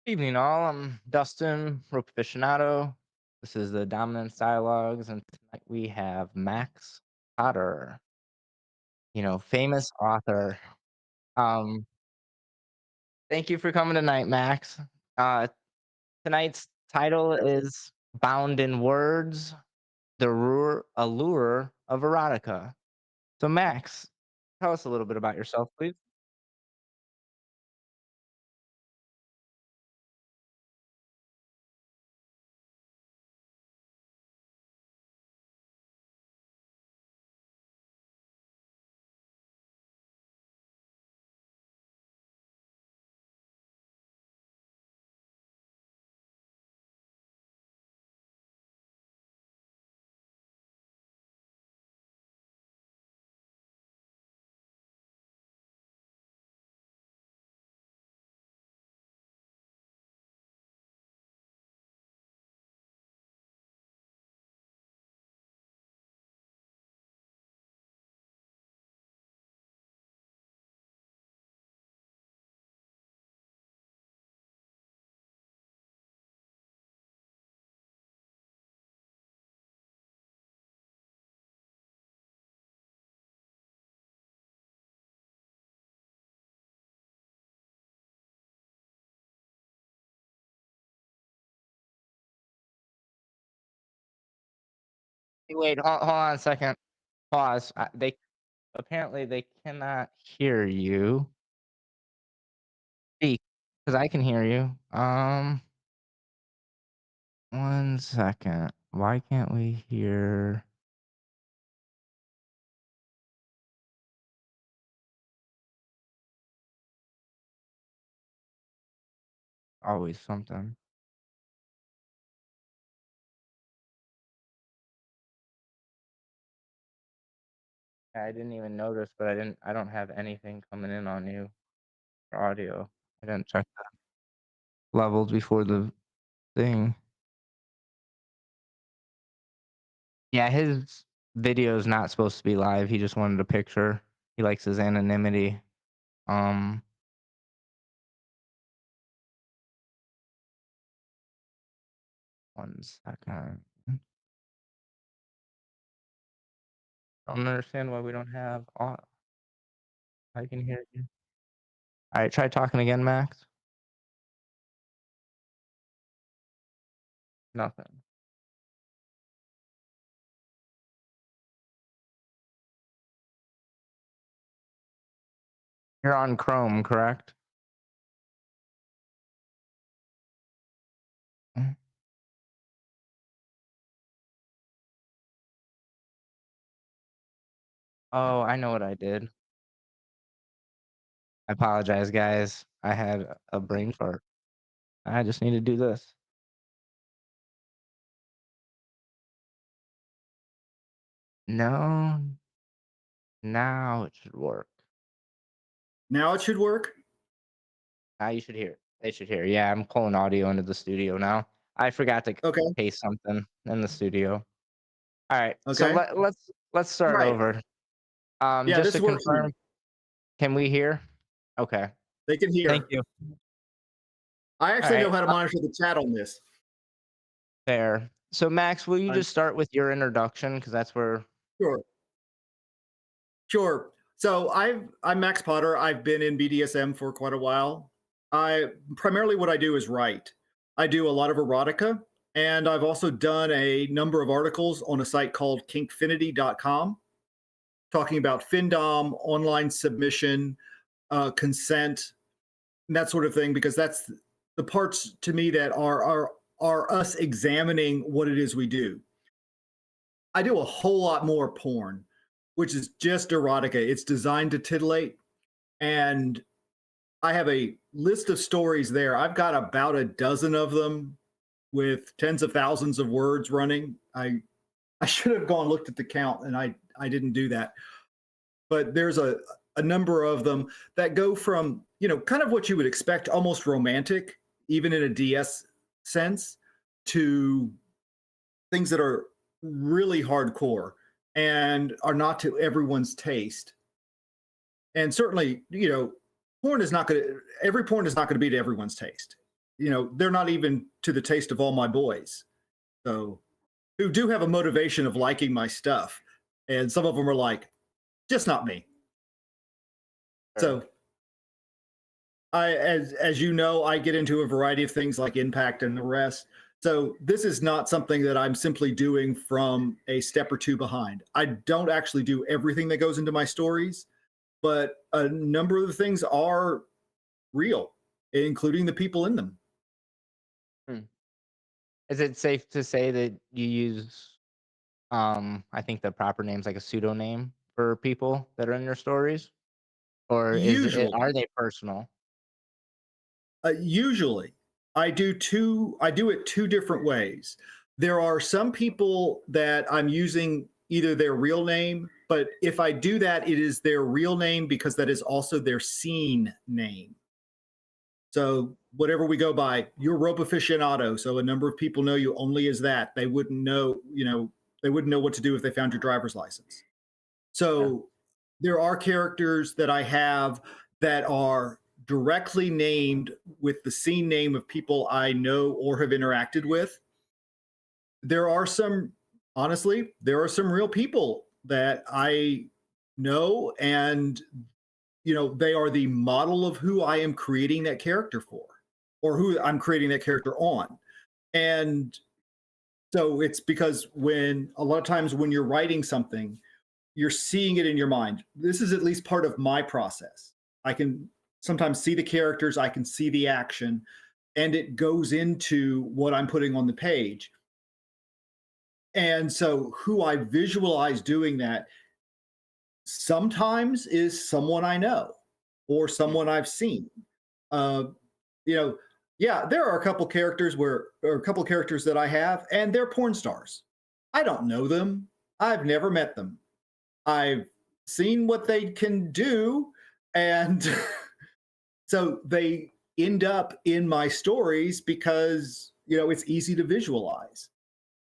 Evening, all. I'm Dustin, rope aficionado. This is the Dominance Dialogues, and tonight we have Max Potter, famous author. Um, thank you for coming tonight, Max. Uh, tonight's title is Bound in Words, the Allure of Erotica. So, Max, tell us a little bit about yourself, please. Hey, wait, hold on a second. Pause. They apparently they cannot hear you. Speak, because I can hear you. 1 second. Why can't we hear always something? I didn't even notice, but I don't have anything coming in on you for audio. I didn't check the levels before the thing. Yeah, his video's not supposed to be live. He just wanted a picture. He likes his anonymity. Um, 1 second. Don't understand why we don't have I can hear you. Alright, try talking again, Max. Nothing. You're on Chrome, correct? Mm. Oh, I know what I did. I apologize, guys. I had a brain fart. I just need to do this. No, now it should work. Now it should work? Now you should hear it. They should hear. Yeah, I'm pulling audio into the studio now. I forgot to Okay, paste something in the studio. All right, so okay. let's start Right. over. Yeah, Just this to works for me. confirm, can we hear? Okay, They can thank hear. you. I All actually know right, how to monitor the chat on this. fair. So Max, will you I'm just start with your introduction because that's where. sure. Sure. So I'm Max Potter. I've been in BDSM for quite a while. I primarily what I do is write. I do a lot of erotica, and I've also done a number of articles on a site called kinkfinity.com talking about findom, online submission, consent, and that sort of thing, because that's the parts to me that are us examining what it is we do. I do a whole lot more porn, which is just erotica. It's designed to titillate, and I have a list of stories there. I've got about a dozen of them with tens of thousands of words running. I should have gone looked at the count, and I didn't do that. But there's a number of them that go from, kind of what you would expect, almost romantic, even in a DS sense, to things that are really hardcore and are not to everyone's taste. And certainly, porn is not going to, every porn is not going to be to everyone's taste. they're not even to the taste of all my boys. So, who do have a motivation of liking my stuff. And some of them are like, just not me. Sure. So, as you know, I get into a variety of things like impact and the rest. So this is not something that I'm simply doing from a step or two behind. I don't actually do everything that goes into my stories, but a number of the things are real, including the people in them. Hmm. Is it safe to say that you use, I think the proper name's like a pseudonym for people that are in your stories? Or are Usually, they personal? usually, I do it two different ways. There are some people that I'm using either their real name, but if I do that, it is their real name because that is also their scene name. So whatever we go by, you're rope aficionado. So a number of people know you only as that. They wouldn't know what to do if they found your driver's license. Yeah. So there are characters that I have that are directly named with the scene name of people I know or have interacted with. There are some, honestly, there are some real people that I know, and they are the model of who I am creating that character for, or who I'm creating that character on. And so it's because when a lot of times when you're writing something, you're seeing it in your mind. This is at least part of my process. I can sometimes see the characters, I can see the action, and it goes into what I'm putting on the page. And so who I visualize doing that sometimes is someone I know or Mm, someone I've seen. Uh, you know, yeah, there are a couple characters that I have, and they're porn stars. I don't know them. I've never met them. I've seen what they can do, and so they end up in my stories because it's easy to visualize.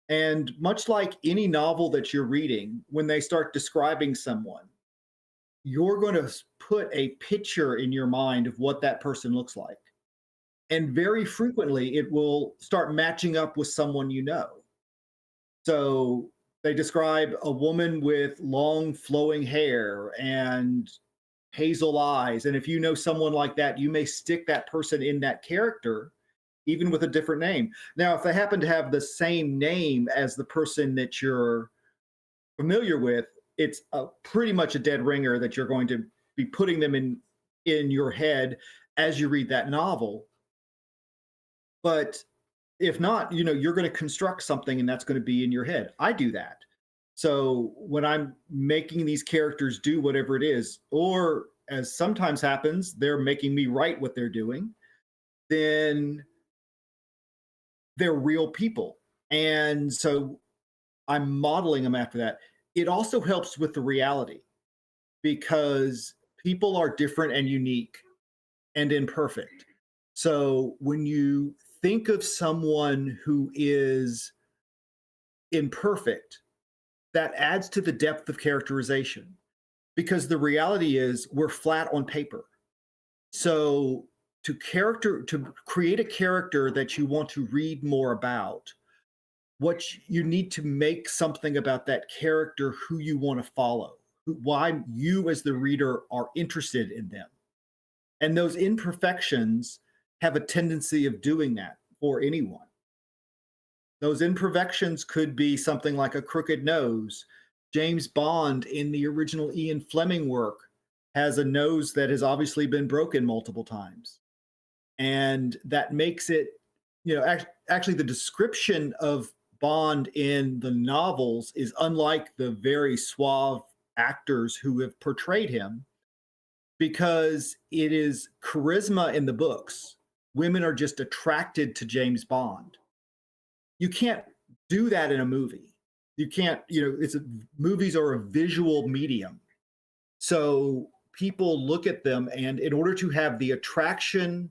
And much like any novel that you're reading, when they start describing someone, you're going to put a picture in your mind of what that person looks like. And very frequently, it will start matching up with someone you know. So they describe a woman with long flowing hair and hazel eyes. And if you know someone like that, you may stick that person in that character, even with a different name. Now, if they happen to have the same name as the person that you're familiar with, it's pretty much a dead ringer that you're going to be putting them in your head as you read that novel. But if not, you're going to construct something and that's going to be in your head. I do that. So when I'm making these characters do whatever it is, or as sometimes happens, they're making me write what they're doing, then they're real people. And so I'm modeling them after that. It also helps with the reality because people are different and unique and imperfect. So when you think of someone who is imperfect, that adds to the depth of characterization because the reality is we're flat on paper. So to create a character that you want to read more about, you need to make something about that character who you want to follow, why you as the reader are interested in them. And those imperfections have a tendency of doing that for anyone. Those imperfections could be something like a crooked nose. James Bond in the original Ian Fleming work has a nose that has obviously been broken multiple times. And that makes it, actually, the description of Bond in the novels is unlike the very suave actors who have portrayed him because it is charisma in the books. Women are just attracted to James Bond. You can't do that in a movie. You can't, movies are a visual medium. So people look at them, and in order to have the attraction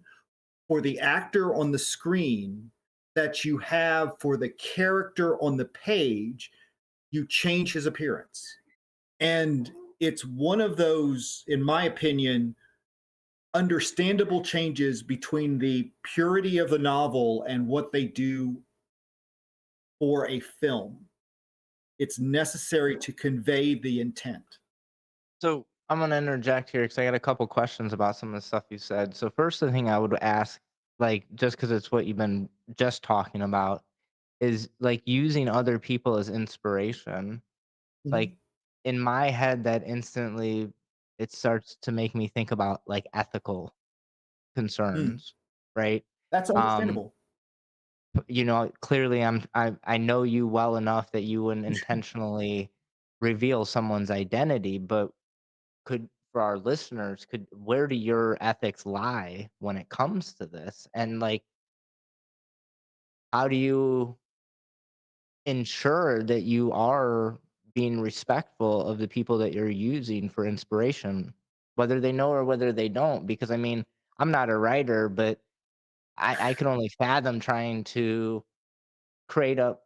for the actor on the screen that you have for the character on the page, you change his appearance. And it's one of those, in my opinion, understandable changes between the purity of the novel and what they do for a film. It's necessary to convey the intent. So I'm gonna interject here because I got a couple questions about some of the stuff you said. So first, the thing I would ask, like, just because it's what you've been just talking about, is like using other people as inspiration. Like Mhm. in my head, that instantly it starts to make me think about like ethical Mm. concerns, right? That's Um, understandable. clearly I know you well enough that you wouldn't intentionally reveal someone's identity, but could for our listeners, could where do your ethics lie when it comes to this? And like how do you ensure that you are being respectful of the people that you're using for inspiration, whether they know or whether they don't? Because I mean, I'm not a writer, but I can only fathom trying to create a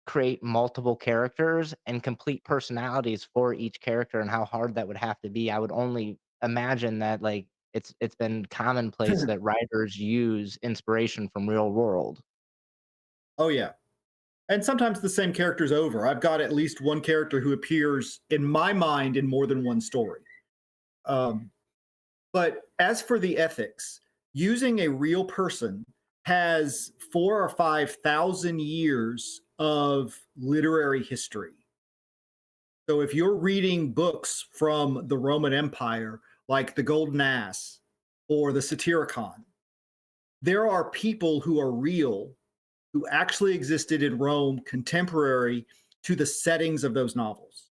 create multiple characters and complete personalities for each character and how hard that would have to be. I would only imagine that like it's been commonplace that writers use inspiration from real world. Oh yeah. And sometimes the same character's over. I've got at least one character who appears in my mind in more than one story. Um, but as for the ethics, using a real person has 4 or 5 thousand years of literary history. So if you're reading books from the Roman Empire, like the Golden Ass or the Satyricon, there are people who are real who actually existed in Rome contemporary to the settings of those novels.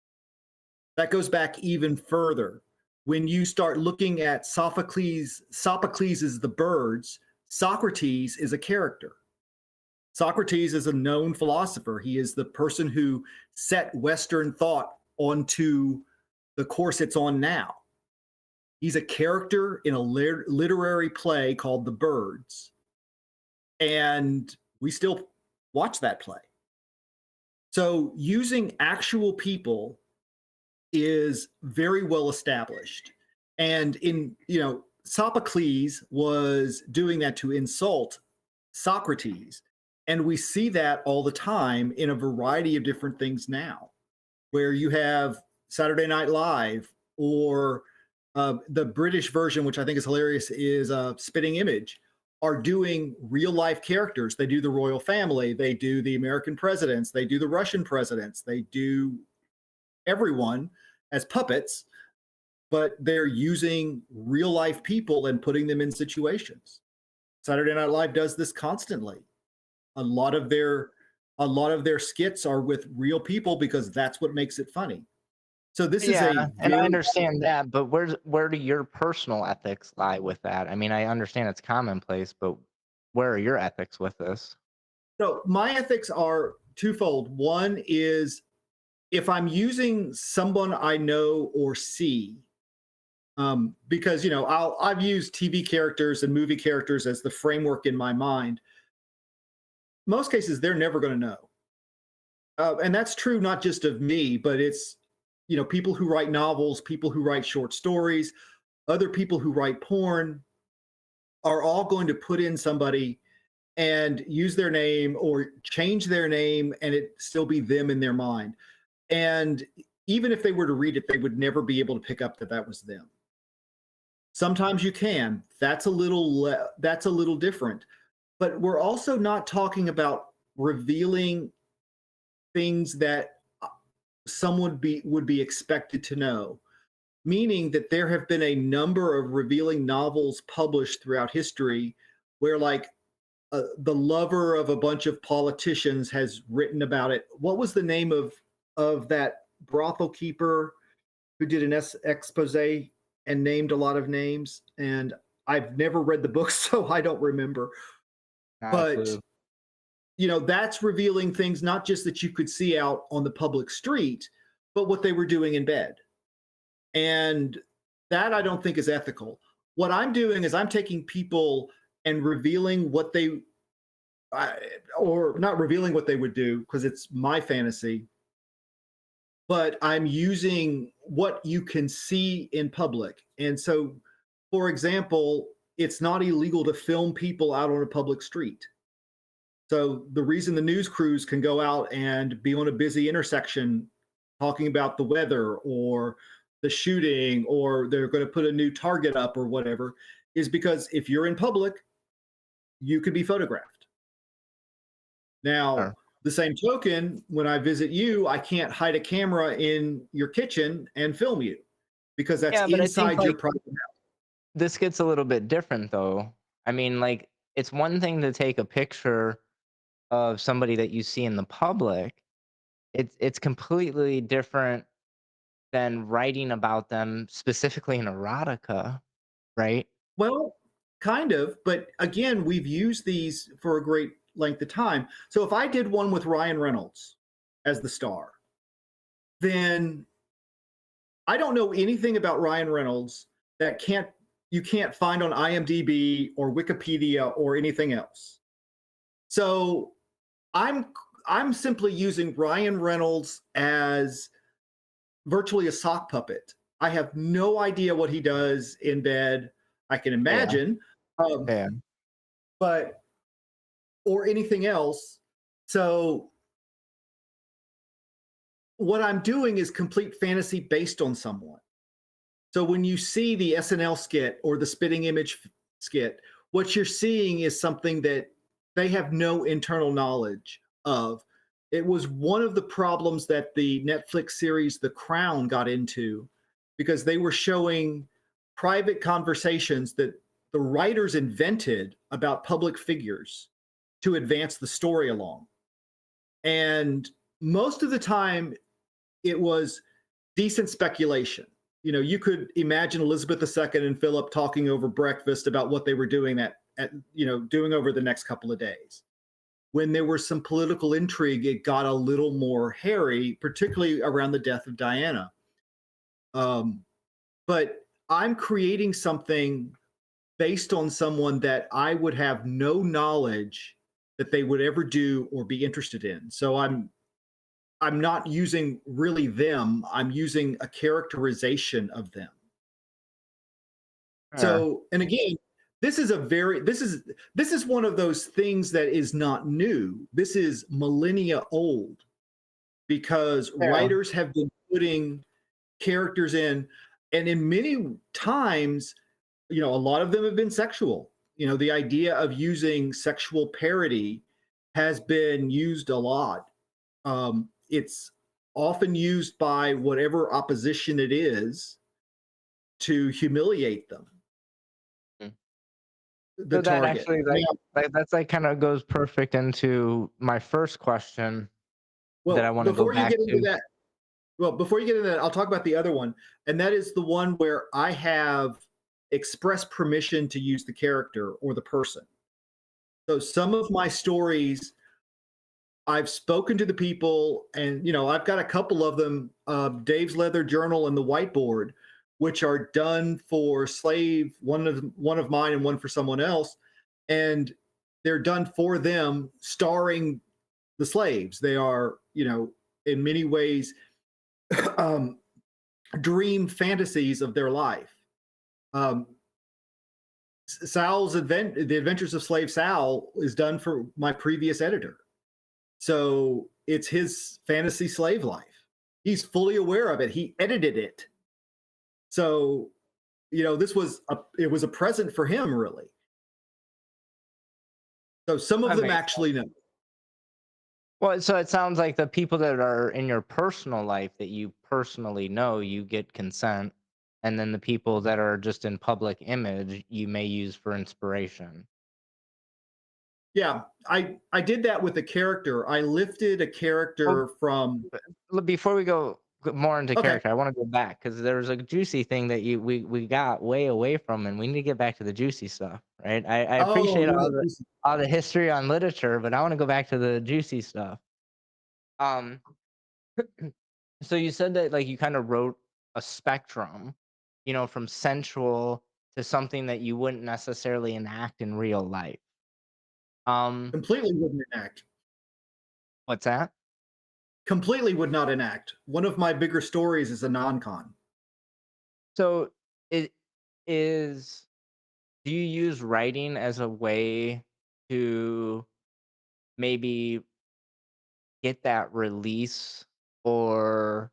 That goes back even further. When you start looking at Sophocles is the birds, Socrates is a character. Socrates is a known philosopher. He is the person who set Western thought onto the course it's on now. He's a character in a literary play called The Birds, and we still watch that play. So using actual people is very well established. And Sophocles was doing that to insult Socrates. And we see that all the time in a variety of different things now, where you have Saturday Night Live or the British version, which I think is hilarious, is Spitting Image, are doing real life characters. They do the royal family, they do the American presidents, they do the Russian presidents, they do everyone as puppets, but they're using real life people and putting them in situations. Saturday Night Live does this constantly. A lot of their a lot of their skits are with real people because that's what makes it funny. So this is Yeah, a and I very understand that, but where do your personal ethics lie with that? I mean, I understand it's commonplace, but where are your ethics with this? so my ethics are twofold. One is if I'm using someone I know or see, because I've used TV characters and movie characters as the framework in my mind. Most cases, they're never going to know, and that's true not just of me, but it's people who write novels, people who write short stories, other people who write porn are all going to put in somebody and use their name or change their name, and it still be them in their mind. And even if they were to read it, they would never be able to pick up that that was them. Sometimes you can. That's a little different. But we're also not talking about revealing things that someone would be expected to know, meaning that there have been a number of revealing novels published throughout history where like the lover of a bunch of politicians has written about it. What was the name of that brothel keeper who did an expose and named a lot of names? And I've never read the book, so I don't remember. Not a But clue. that's revealing things not just that you could see out on the public street, but what they were doing in bed. And that I don't think is ethical. What I'm doing is I'm taking people and revealing what they I, or not revealing what they would do because it's my fantasy, but I'm using what you can see in public. And so For example, it's not illegal to film people out on a public street. So the reason the news crews can go out and be on a busy intersection talking about the weather or the shooting, or they're going to put a new target up or whatever, is because if you're in public, you could be photographed. Now, Sure. the same token, when I visit you, I can't hide a camera in your kitchen and film you because that's Yeah, but I think, inside your like, private. this gets a little bit different, though. I mean, like, it's one thing to take a picture of somebody that you see in the public. It's completely different than writing about them specifically in erotica, right? Well, kind of, but again, we've used these for a great length of time. So if I did one with Ryan Reynolds as the star, then I don't know anything about Ryan Reynolds that you can't find on IMDb or Wikipedia or anything else. So I'm I'm simply using Ryan Reynolds as virtually a sock puppet. I have no idea what he does in bed. I can Yeah, imagine, um, yeah. but or anything else. So what I'm doing is complete fantasy based on someone. So when you see the SNL skit or the spitting image skit, what you're seeing is something that they have no internal knowledge of. It was one of the problems that the Netflix series The Crown got into because they were showing private conversations that the writers invented about public figures to advance the story along. And most of the time, it was decent speculation. You know, you could imagine Elizabeth II and Philip talking over breakfast about what they were doing doing over the next couple of days. When there was some political intrigue, it got a little more hairy, particularly around the death of Diana. Um, but I'm creating something based on someone that I would have no knowledge that they would ever do or be interested in. So I'm not using really them. I'm using a characterization of them. Sure. So, and again, this is one of those things that is not new. This is millennia old because Yeah. writers have been putting characters in, and in many times, a lot of them have been sexual. The idea of using sexual parody has been used a lot. It's often used by whatever opposition it is to humiliate them, Mm. the So that target. actually, Now, that's, like, kinda goes perfect into my first question that I well, wanna go before you back get into to. that, I'll talk about the other one, and that is the one where I have express permission to use the character or the person. So some of my stories, I've spoken to the people, and I've got a couple of them, Dave's Leather Journal and the Whiteboard, which are done for slave, one of mine and one for someone else, and they're done for them, starring the slaves. They are, in many ways, um, dream fantasies of their life. Um, The Adventures of Slave Sal, is done for my previous editor. So it's his fantasy slave life. He's fully aware of it. He edited it. So, it was a present for him, really. So some of That them makes actually sense. know. Well, so it sounds like the people that are in your personal life that you personally know, you get consent, and then the people that are just in public image, you may use for inspiration. Yeah, I did that with a character. I lifted a Well, character from. before we go more into Okay. character, I wanna go back because there's a juicy thing that we got way away from, and we need to get back to the juicy stuff, right? I Oh appreciate yeah. all the history on literature, but I wanna go back to the juicy stuff. Um, so you said that, like, you kinda wrote a spectrum, from sensual to something that you wouldn't necessarily enact in real life. Um, Completely wouldn't enact. what's that? Completely would not enact. One of my bigger stories is a non-con. So, is do you use writing as a way to maybe get that release or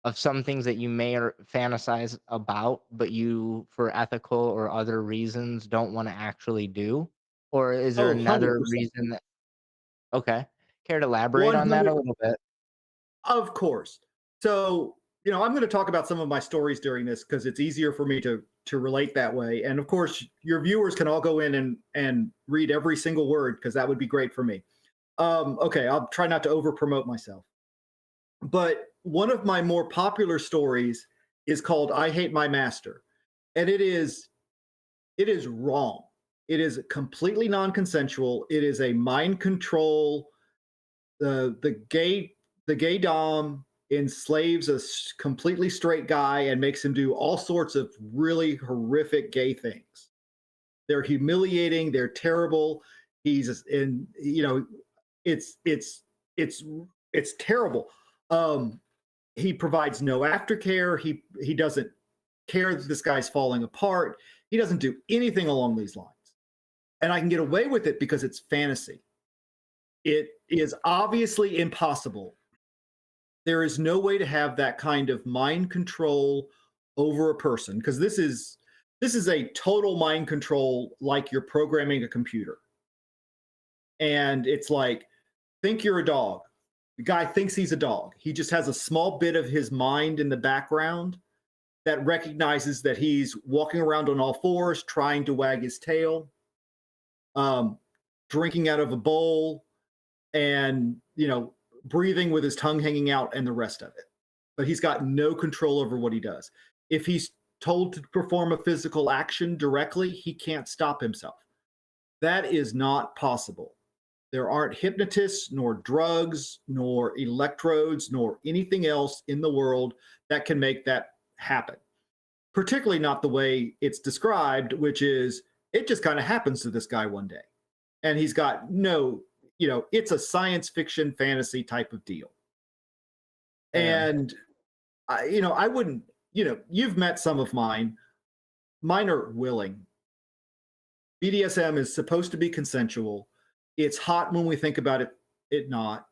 of some things that you may or fantasize about, but you, for ethical or other reasons, don't wanna actually do? Or is there Oh, another 100%. reason that okay. Care to elaborate on that 100 a little bit? Of course. So, I'm going to talk about some of my stories during this because it's easier for me to relate that way. And of course, your viewers can all go in and read every single word because that would be great for me. Okay, I'll try not to over promote myself. But one of my more popular stories is called "I Hate My Master," and it is wrong. It is completely non-consensual. It is a mind control. The gay dom enslaves a completely straight guy and makes him do all sorts of really horrific gay things. They're humiliating. They're terrible. He's in. It's it's terrible. Um, he provides no aftercare. He doesn't care that this guy's falling apart. He doesn't do anything along these lines. And I can get away with it because it's fantasy. It is obviously impossible. There is no way to have that kind of mind control over a person because this is a total mind control like you're programming a computer. And it's like, think you're a dog. The guy thinks he's a dog. He just has a small bit of his mind in the background that recognizes that he's walking around on all fours, trying to wag his tail, um, drinking out of a bowl, and breathing with his tongue hanging out, and the rest of it. But he's got no control over what he does. If he's told to perform a physical action directly, he can't stop himself. That is not possible. There aren't hypnotists, nor drugs, nor electrodes, nor anything else in the world that can make that happen. Particularly not the way it's described, which is it just kind of happens to this guy one day. And he's got no, it's a science fiction fantasy type of deal. Fair. And I wouldn't, you've met some of mine. Mine are willing. BDSM is supposed to be consensual. It's hot when we think about it not.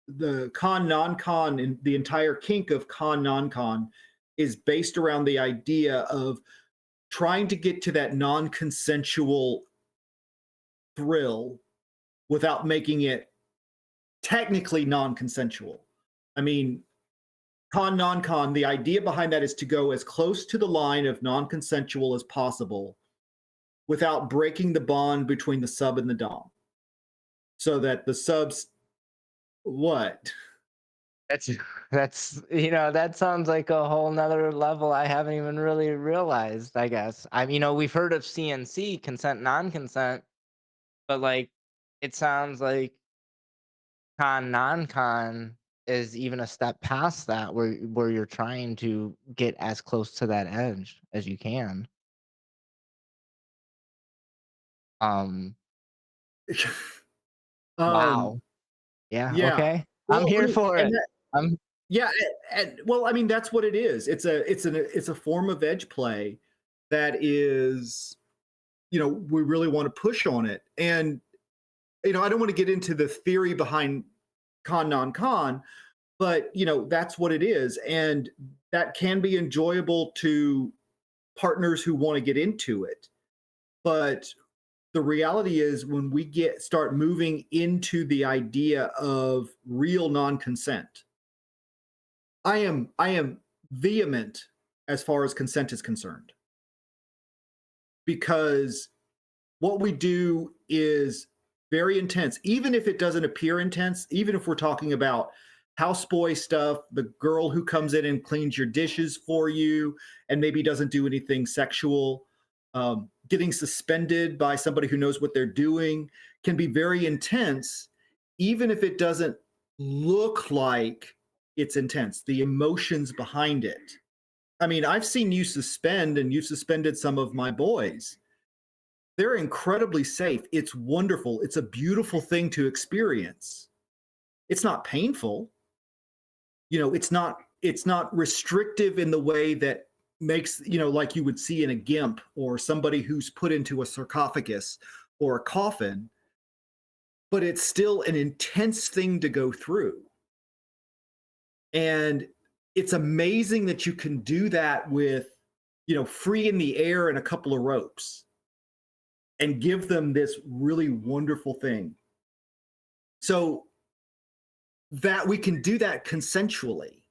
The con non con and the entire kink of con non con is based around the idea of trying to get to that non consensual thrill without making it technically non consensual. I mean, con non con, the idea behind that is to go as close to the line of non consensual as possible without breaking the bond between the sub and the dom. So that the subs, what? That's that sounds like a whole nother level I haven't even really realized, I guess. We've heard of CNC, consent, non-consent, but, like, it sounds like con, non-con is even a step past that where you're trying to get as close to that edge as you can. Um, um, wow. Yeah, yeah. okay. I'm Well, I here mean, for and it. that, I'm yeah, well, I mean, that's what it is. It's a form of edge play that is, we really want to push on it. And I don't want to get into the theory behind con non con, but that's what it is, and that can be enjoyable to partners who want to get into it. But the reality is when we start moving into the idea of real non-consent, I am vehement as far as consent is concerned, because what we do is very intense. Even if it doesn't appear intense, even if we're talking about houseboy stuff, the girl who comes in and cleans your dishes for you and maybe doesn't do anything sexual, getting suspended by somebody who knows what they're doing can be very intense, even if it doesn't look like it's intense, the emotions behind it. I mean, I've seen you suspend, and you've suspended some of my boys. They're incredibly safe. It's wonderful. It's a beautiful thing to experience. It's not painful. It's not restrictive in the way that makes, like you would see in a gimp or somebody who's put into a sarcophagus or a coffin, but it's still an intense thing to go through. And it's amazing that you can do that with, free in the air and a couple of ropes and give them this really wonderful thing. So that we can do that consensually.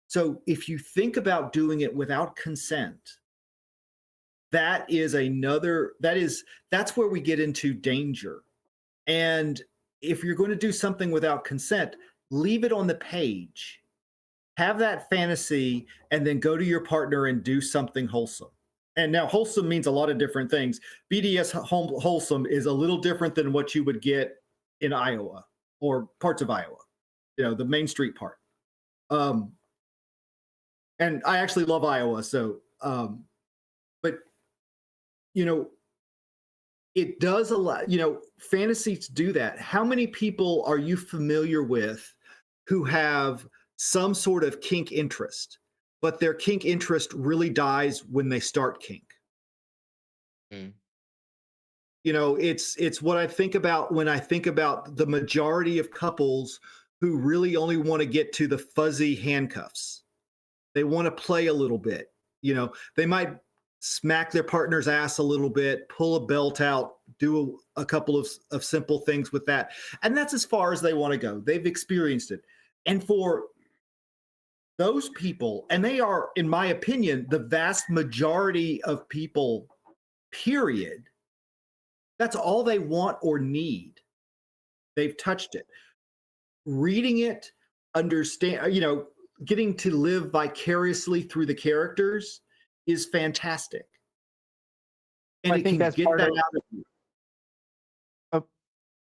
So if you think about doing it without consent, that's where we get into danger. And if you're going to do something without consent, leave it on the page. Have that fantasy and then go to your partner and do something wholesome. And now wholesome means a lot of different things. Wholesome is a little different than what you would get in Iowa or parts of Iowa, the Main Street part. And I actually love Iowa. So, but, you know, it does allow, fantasies do that. How many people are you familiar with who have some sort of kink interest, but their kink interest really dies when they start kink? Mm. It's what I think about when I think about the majority of couples who really only want to get to the fuzzy handcuffs. They want to play a little bit. They might smack their partner's ass a little bit, pull a belt out, do a couple of simple things with that. And that's as far as they want to go. They've experienced it. And for those people, and they are, in my opinion, the vast majority of people, period, that's all they want or need. They've touched it. Reading it, understand, getting to live vicariously through the characters is fantastic. And I it think can that's get part that of. out of you.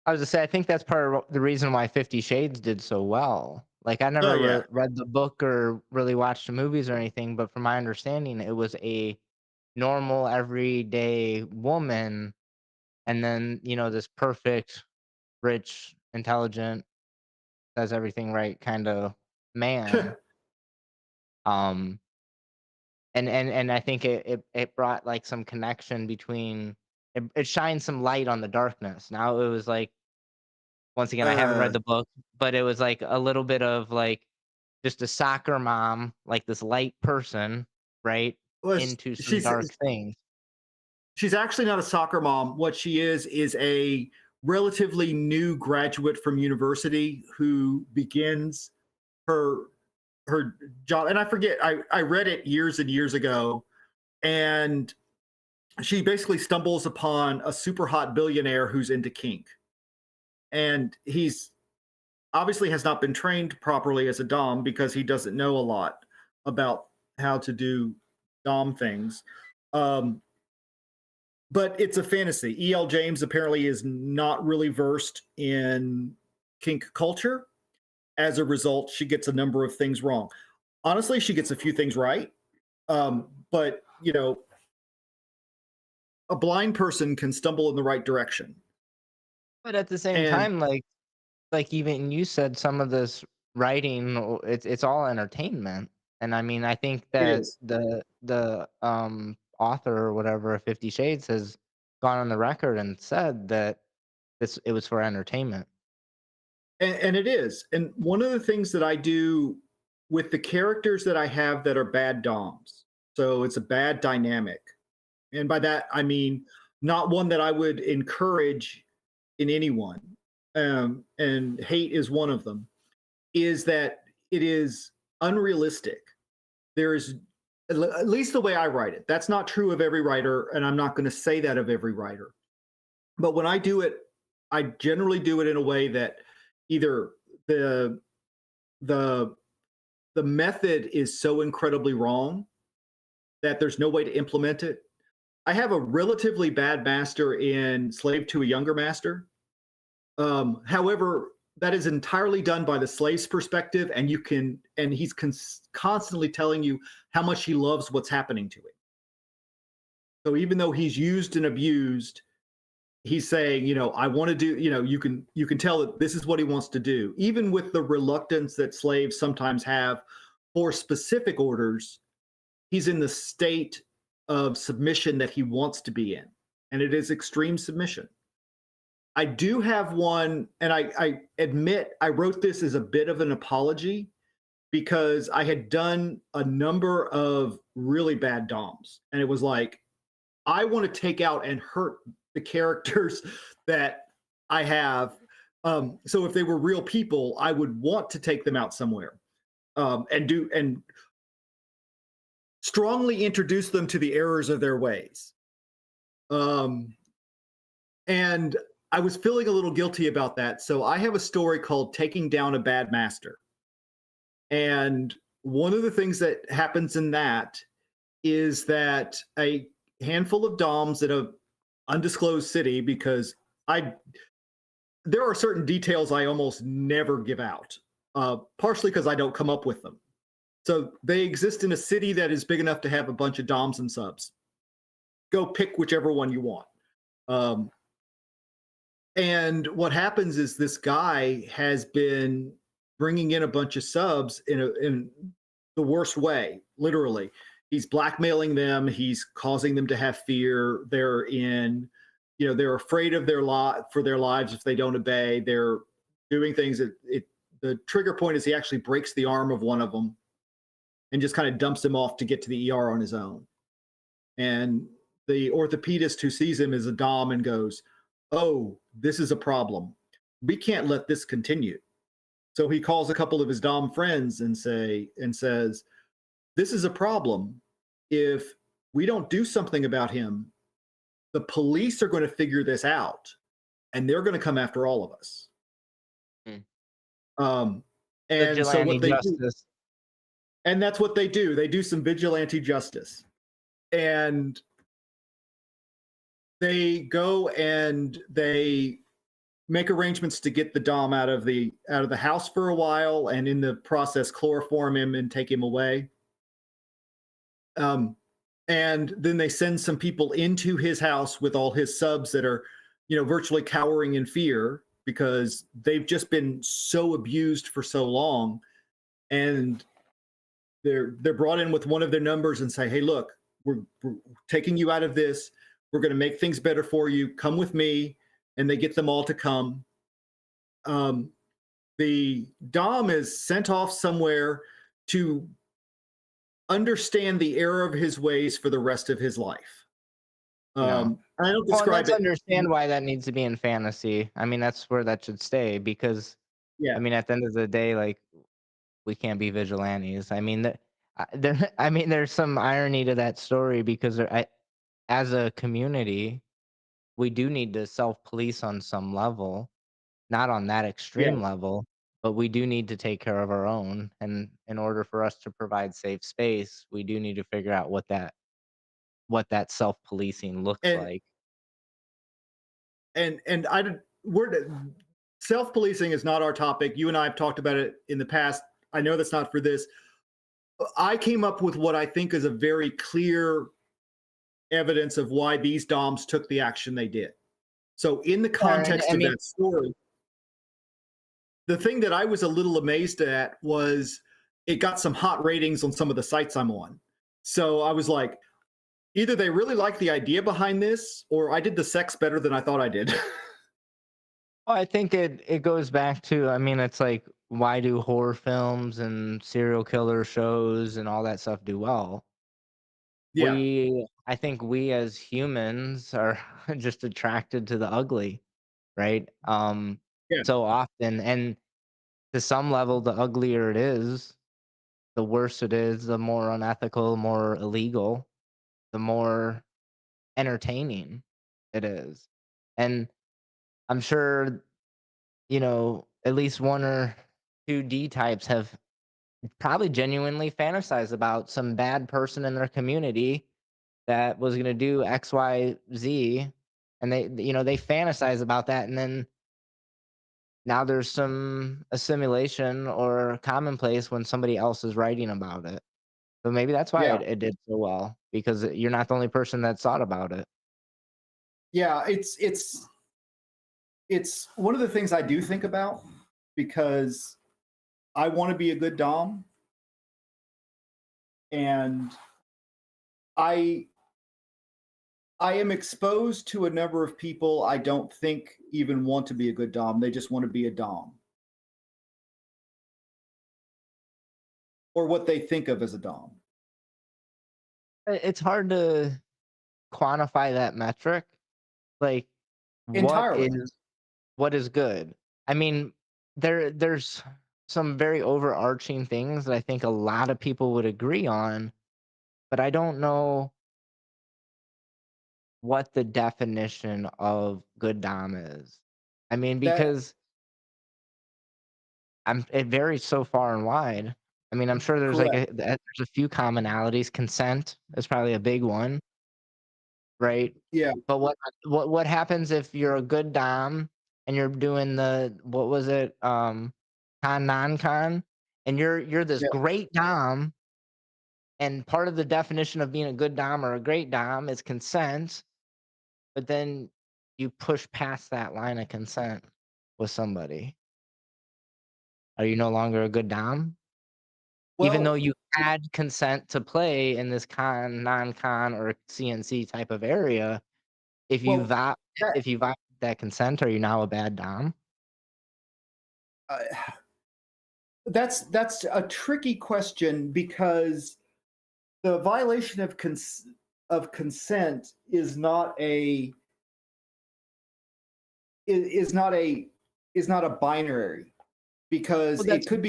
I was to say, I think that's part of the reason why 50 Shades did so well. Like, I Oh, never yeah. read the book or really watched the movies or anything, but from my understanding, it was a normal, everyday woman, and then, this perfect, rich, intelligent, does everything right kind of man. Um, and I think it brought like some connection between it shined some light on the darkness. Now it was like, once again, I haven't read uh, the book, but it was like a little bit of like just a soccer mom, like this light person, right, was into some she's dark things. she's actually not a soccer mom. What she is a relatively new graduate from university who begins her her job. And I forget, I read it years and years ago, and she basically stumbles upon a super hot billionaire who's into kink. And he's obviously has not been trained properly as a dom because he doesn't know a lot about how to do dom things. Um, but it's a fantasy. E.L. James apparently is not really versed in kink culture. As a result, she gets a number of things wrong. Honestly, she gets a few things right. But a blind person can stumble in the right direction. But at the same And time, like even you said, some of this writing, it's all entertainment. And I mean, I think it that is. the author or whatever of 50 Shades has gone on the record and said that it was for entertainment. And it is. And one of the things that I do with the characters that I have that are bad DOMs, so it's a bad dynamic. And by that, I mean not one that I would encourage in anyone. And hate is one of them, is that it is unrealistic. There is, at least the way I write it, that's not true of every writer. And I'm not going to say that of every writer. But when I do it, I generally do it in a way that either the the the method is so incredibly wrong that there's no way to implement it. I have a relatively bad master in Slave to a Younger Master. However, that is entirely done by the slave's perspective, and he's constantly telling you how much he loves what's happening to him. So even though he's used and abused, he's saying, I want to do, you can tell that this is what he wants to do, even with the reluctance that slaves sometimes have for specific orders. he's in the state of submission that he wants to be in, and it is extreme submission. I do have one, and I admit I wrote this as a bit of an apology because I had done a number of really bad DOMs, and it was like I want to take out and hurt the characters that I have. So if they were real people, I would want to take them out somewhere, and strongly introduce them to the errors of their ways. Um, and I was feeling a little guilty about that. So I have a story called Taking Down a Bad Master. And one of the things that happens in that is that a handful of DOMs in a undisclosed city, because I there are certain details I almost never give out, partially because I don't come up with them. So they exist in a city that is big enough to have a bunch of DOMs and subs. Go pick whichever one you want. Um, and what happens is this guy has been bringing in a bunch of subs in the worst way, literally. He's blackmailing them. He's causing them to have fear. They're afraid of their lot for their lives if they don't obey. They're doing things the trigger point is he actually breaks the arm of one of them and just kind of dumps him off to get to the ER on his own. And the orthopedist who sees him is a Dom and goes, "Oh, this is a problem. We can't let this continue." So he calls a couple of his Dom friends and says, "This is a problem. If we don't do something about him, the police are going to figure this out, and they're going to come after all of us." Mm. Um, and so Vigilante what they do, justice. and that's what they do. They do some vigilante justice, and they go and they make arrangements to get the Dom out of the house for a while, and in the process chloroform him and take him away. Um, and then they send some people into his house with all his subs that are, virtually cowering in fear because they've just been so abused for so long, and they're brought in with one of their numbers and say, "Hey, look, we're taking you out of this. We're going to make things better for you. Come with me." And they get them all to come. Um, the Dom is sent off somewhere to understand the error of his ways for the rest of his life. No. I don't Well, and describe that's it. understand why that needs to be in fantasy. I mean, that's where that should stay because, I Yeah, mean, at the end of the day, like, we can't be vigilantes. I mean, I mean, there's some irony to that story because as a community, we do need to self-police on some level, not on that yeah, extreme level, but we do need to take care of our own. And in order for us to provide safe space, we do need to figure out what that self-policing looks and like. and I don't- we're self-policing is not our topic. You and I have talked about it in the past. I know that's not for this. I came up with what I think is a very clear evidence of why these DOMs took the action they did. So, in the Yeah, and context I of mean, that story, the thing that I was a little amazed at was it got some hot ratings on some of the sites I'm on. So I was like, either they really like the idea behind this, or I did the sex better than I thought I did. well, I think it goes back to, I mean, it's like, why do horror films and serial killer shows and all that stuff do well? Yeah, I think we as humans are just attracted to the ugly, right? yeah, So often, and to some level, the uglier it is, the worse it is, the more unethical, more illegal, the more entertaining it is. And I'm sure, at least one or two D types have probably genuinely fantasized about some bad person in their community that was gonna do X, Y, Z, and they fantasize about that, and then now there's some assimilation or commonplace when somebody else is writing about it. So maybe that's why yeah, it did so well, because you're not the only person that's thought about it. yeah. It's one of the things I do think about because I want to be a good Dom, and I I am exposed to a number of people I don't think even want to be a good dom. They just want to be a dom, or what they think of as a dom. It's hard to quantify that metric. Like, what Entirely. is what is good? I mean, there's some very overarching things that I think a lot of people would agree on, but I don't know what the definition of good dom is. I mean, That because it varies so far and wide. I mean, I'm sure there's like correct. there's a few commonalities. Consent is probably a big one, right? Yeah, But what happens if you're a good dom and you're doing the what was it, con non-con, and you're this yeah. great dom, and part of the definition of being a good dom or a great dom is consent, but then you push past that line of consent with somebody. Are you no longer a good dom? Even though Well, you had consent to play in this con, non-con, or CNC type of area, if you well, vi that if you violate that consent, are you now a bad dom? uh, that's a tricky question because the violation of consent is not a is not a binary because Well, that's it could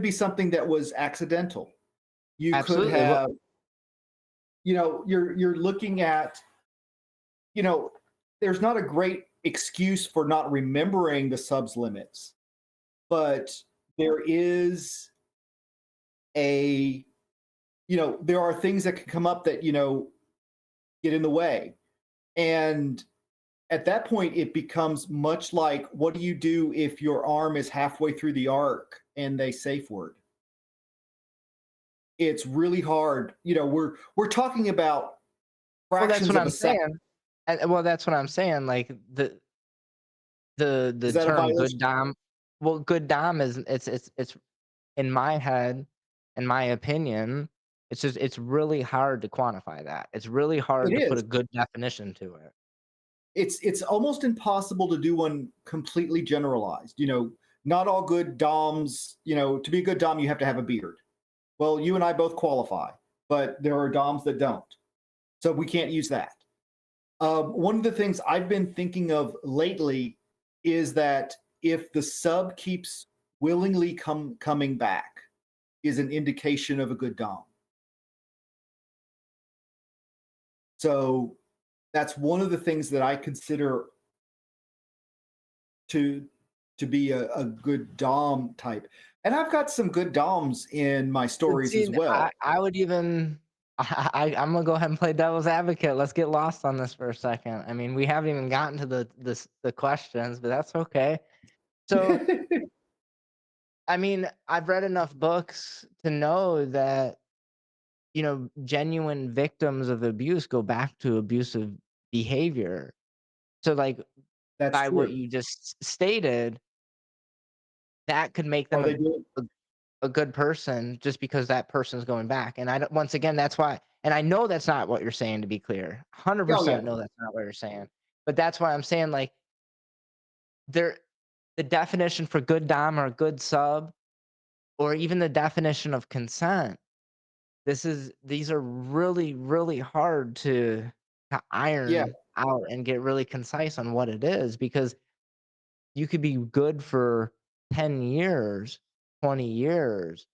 be something that was accidental. You could absolutely what have, you're looking at, you know, there's not a great excuse for not remembering the subs limits, but there is a, there are things that can come up that, get in the way. And at that point, it becomes much like, what do you do if your arm is halfway through the arc and they safe word? It's really hard. We're talking about well, that's fractions what of a I'm second. saying, and well, that's what I'm saying, like, the Is that a term good violation? dom well, good dom is it's in my head, in my opinion, it's just it's really hard to quantify that. It's really It hard to put is. a good definition to it. It's almost impossible to do one completely generalized. Not all good doms. To be a good dom, you have to have a beard. Well, you and I both qualify, but there are doms that don't, so we can't use that. One of the things I've been thinking of lately is that if the sub keeps willingly coming back, is an indication of a good dom. So that's one of the things that I consider to be a good dom type. And I've got some good doms in my But stories as see, well. I would even I'm gonna go ahead and play devil's advocate. Let's get lost on this for a second. I mean, we haven't even gotten to the questions, but that's okay. So, I mean, I've read enough books to know that, genuine victims of abuse go back to abusive behavior. So, like, That's by what true. you just stated, that could make Are them they doing? a good person just because that person's going back. And I don't, once again, that's why, and I know that's not what you're saying, to be clear. Oh yeah, 100% know that's not what you're saying. But that's why I'm saying, like, there, the definition for good dom or good sub, or even the definition of consent, these are really, really hard to yeah, iron out and get really concise on what it is, because you could be good for 10 years, 20 years,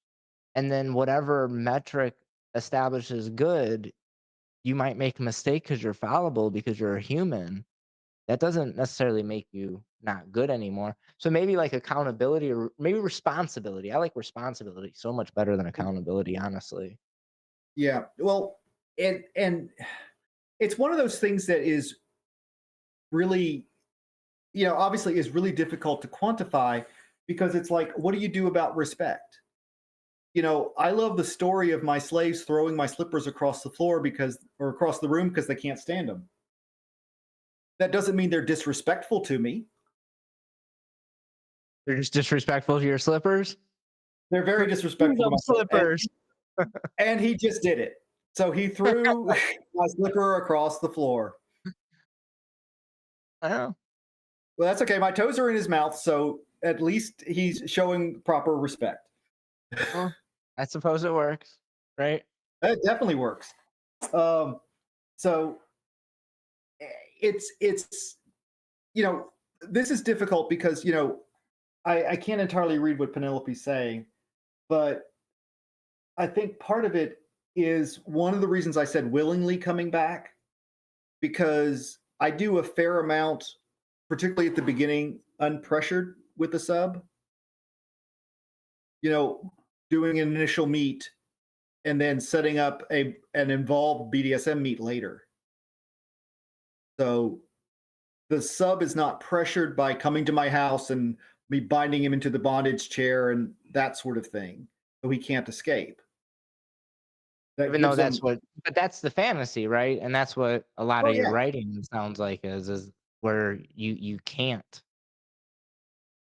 and then whatever metric establishes good, you might make a mistake because you're fallible, because you're a human. That doesn't necessarily make you not good anymore. So maybe like accountability, or maybe responsibility. I like responsibility so much better than accountability, honestly. yeah. Well, and it's one of those things that is really, obviously is really difficult to quantify because it's like, what do you do about respect? I love the story of my slaves throwing my slippers across the floor or across the room because they can't stand them. That doesn't mean they're disrespectful to me. They're just disrespectful to your slippers. They're very Bring disrespectful to them myself. slippers. And he just did it. So he threw my slipper across the floor. I know. Well, that's okay. My toes are in his mouth, so at least he's showing proper respect. Well, I suppose it works, right? That definitely works. Um, so eh, it's you know this is difficult because I can't entirely read what Penelope's saying, but I think part of it is one of the reasons I said willingly coming back because I do a fair amount, particularly at the beginning, unpressured with the sub. You know, doing an initial meet and then setting up an involved BDSM meet later. So the sub is not pressured by coming to my house and me binding him into the bondage chair and that sort of thing. So he can't escape. That Even though gives that's him, what but that's the fantasy, right? And that's what a lot oh of your yeah, writing sounds like is where you can't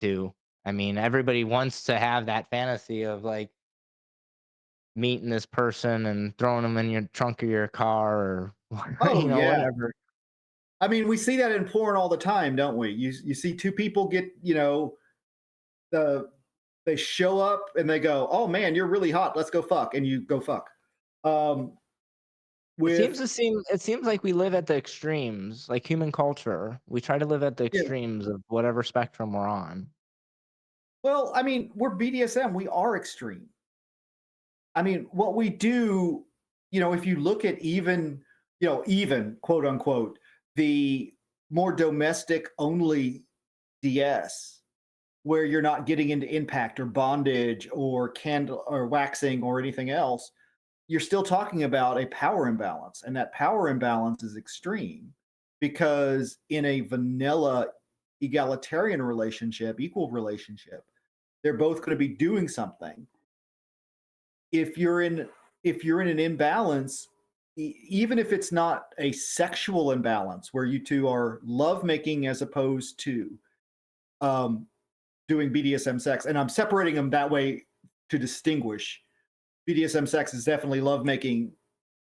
do. I mean, everybody wants to have that fantasy of, like, meeting this person and throwing them in your trunk of your car or oh yeah. whatever. I mean, we see that in porn all the time, don't we? You see two people get, the they show up and they go, "Oh man, you're really hot. Let's go fuck," and you go fuck. Um, with It seems like we live at the extremes, like human culture. We try to live at the yeah, extremes of whatever spectrum we're on. well, I mean, we're BDSM. We are extreme. I mean, what we do, if you look at even quote unquote the more domestic only DS, where you're not getting into impact or bondage or candle or waxing or anything else, you're still talking about a power imbalance. And that power imbalance is extreme because in a vanilla egalitarian relationship, equal relationship, they're both going to be doing something. If you're in if you're in an imbalance, even if it's not a sexual imbalance where you two are lovemaking as opposed to um, doing BDSM sex, and I'm separating them that way to distinguish. BDSM sex is definitely lovemaking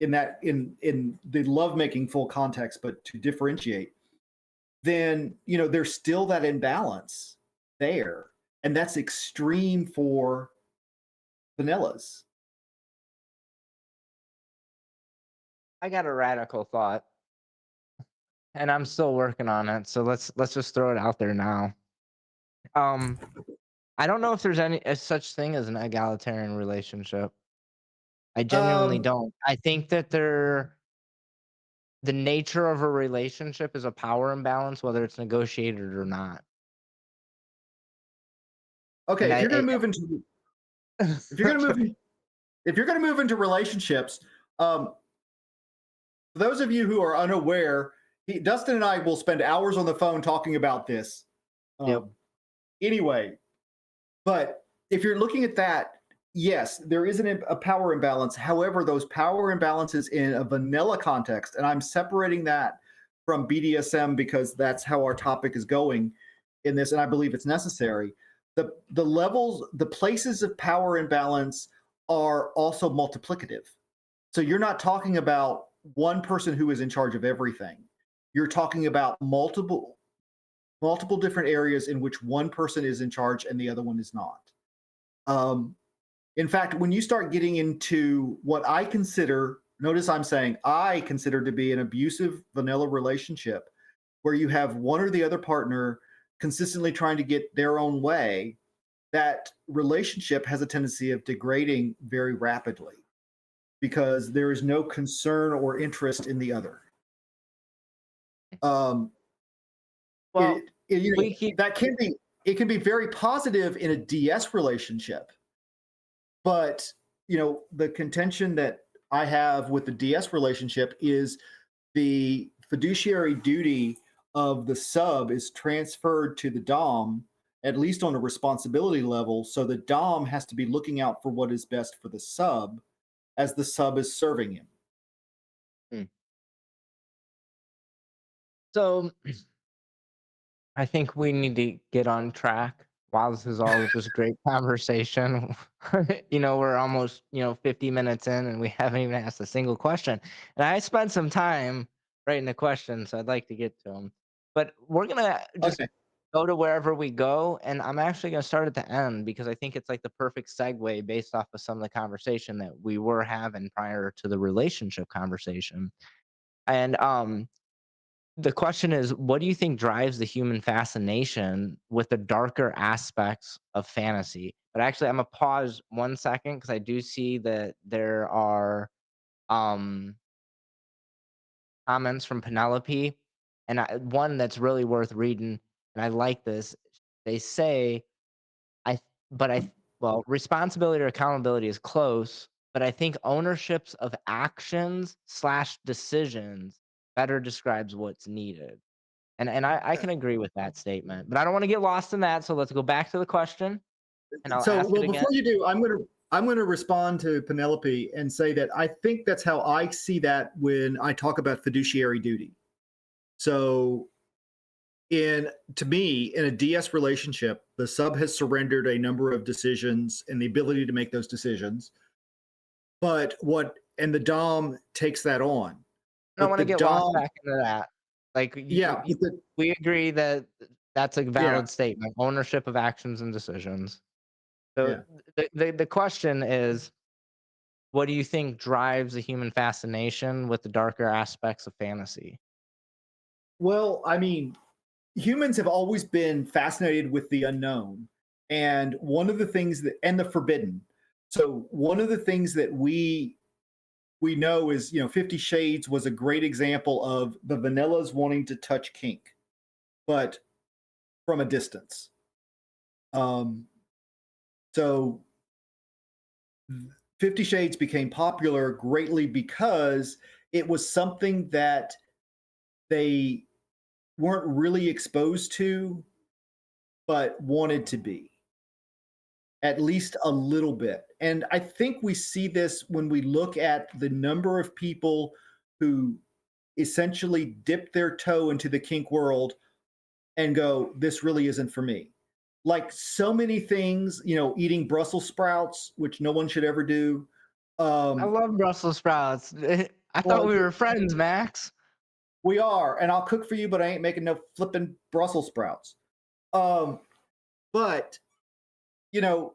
in the lovemaking full context, but to differentiate, then there's still that imbalance there, and that's extreme for vanillas. I got a radical thought, and I'm still working on it, so let's just throw it out there now. Um, I don't know if there's any such thing as an egalitarian relationship. I genuinely Um, don't. I think that the nature of a relationship is a power imbalance, whether it's negotiated or not. okay, And if you're going I to move into if you're going to move in, if you're going to move into relationships, um, for those of you who are unaware, Dustin and I will spend hours on the phone talking about this. Yep. Um, anyway, but if you're looking at that, yes, there is a power imbalance. However, those power imbalances in a vanilla context, and I'm separating that from BDSM because that's how our topic is going in this, and I believe it's necessary. The levels, the places of power imbalance are also multiplicative. So you're not talking about one person who is in charge of everything. You're talking about multiple different areas in which one person is in charge and the other one is not. Um, in fact, when you start getting into what I consider, notice I'm saying I consider to be an abusive vanilla relationship where you have one or the other partner consistently trying to get their own way, that relationship has a tendency of degrading very rapidly because there is no concern or interest in the other. Um, Well, we keep that can be it can be very positive in a DS relationship, but the contention that I have with the DS relationship is the fiduciary duty of the sub is transferred to the dom, at least on a responsibility level, so the dom has to be looking out for what is best for the sub as the sub is serving him. mm. So I think we need to get on track Wow, this is all just great conversation. We're almost, 50 minutes in and we haven't even asked a single question. And I spent some time writing the questions, so I'd like to get to them. But we're gonna just Okay. go to wherever we go, and I'm actually gonna start at the end because I think it's like the perfect segue based off of some of the conversation that we were having prior to the relationship conversation. And the question is, what do you think drives the human fascination with the darker aspects of fantasy? But actually, I'm gonna pause 1 second because I do see that there are um, comments from Penelope, and one that's really worth reading. And I like this. They say, "I, but I, well, responsibility or accountability is close, but I think ownerships of actions slash decisions better describes what's needed." And I Uh, can agree with that statement, but I don't wanna get lost in that, so let's go back to the question, and I'll So, ask it well, again. before you do, I'm gonna respond to Penelope and say that I think that's how I see that when I talk about fiduciary duty. So, in to me, in a DS relationship, the sub has surrendered a number of decisions and the ability to make those decisions. But what and the Dom takes that on. I don't But wanna the get lost Dom, back into that. Like, yeah, but the we agree that that's a yeah, valid statement, ownership of actions and decisions. So, yeah. the question is, what do you think drives the human fascination with the darker aspects of fantasy? Well, I mean, humans have always been fascinated with the unknown, and one of the things that and the forbidden. So one of the things that we know is, 50 Shades was a great example of the vanillas wanting to touch kink, but from a distance. Um, so 50 Shades became popular greatly because it was something that they weren't really exposed to, but wanted to be at least a little bit. And I think we see this when we look at the number of people who essentially dip their toe into the kink world and go, this really isn't for me. Like so many things, eating Brussels sprouts, which no one should ever do. I Um, love Brussels sprouts. I thought well, we were friends, Max. we are, and I'll cook for you, but I ain't making no flipping Brussels sprouts. Um, but you know,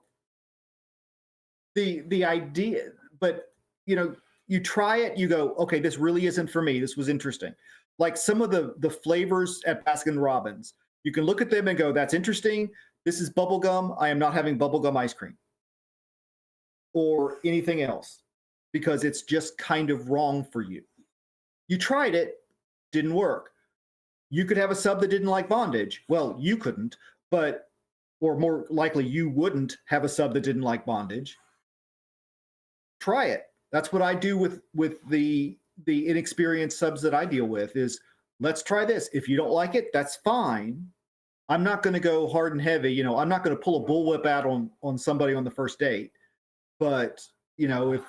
the idea, but you know, you try it, you go, okay, this really isn't for me. This was interesting. Like some of the flavors at Baskin Robbins, you can look at them and go, that's interesting. This is bubblegum. I am not having bubblegum ice cream or anything else because it's just kind of wrong for you. You tried it, didn't work. You could have a sub that didn't like bondage. Well, you couldn't, but or more likely you wouldn't have a sub that didn't like bondage. Try it. That's what I do with the inexperienced subs that I deal with is let's try this. If you don't like it, that's fine. I'm not going to go hard and heavy. I'm not going to pull a bullwhip out on somebody on the first date. But if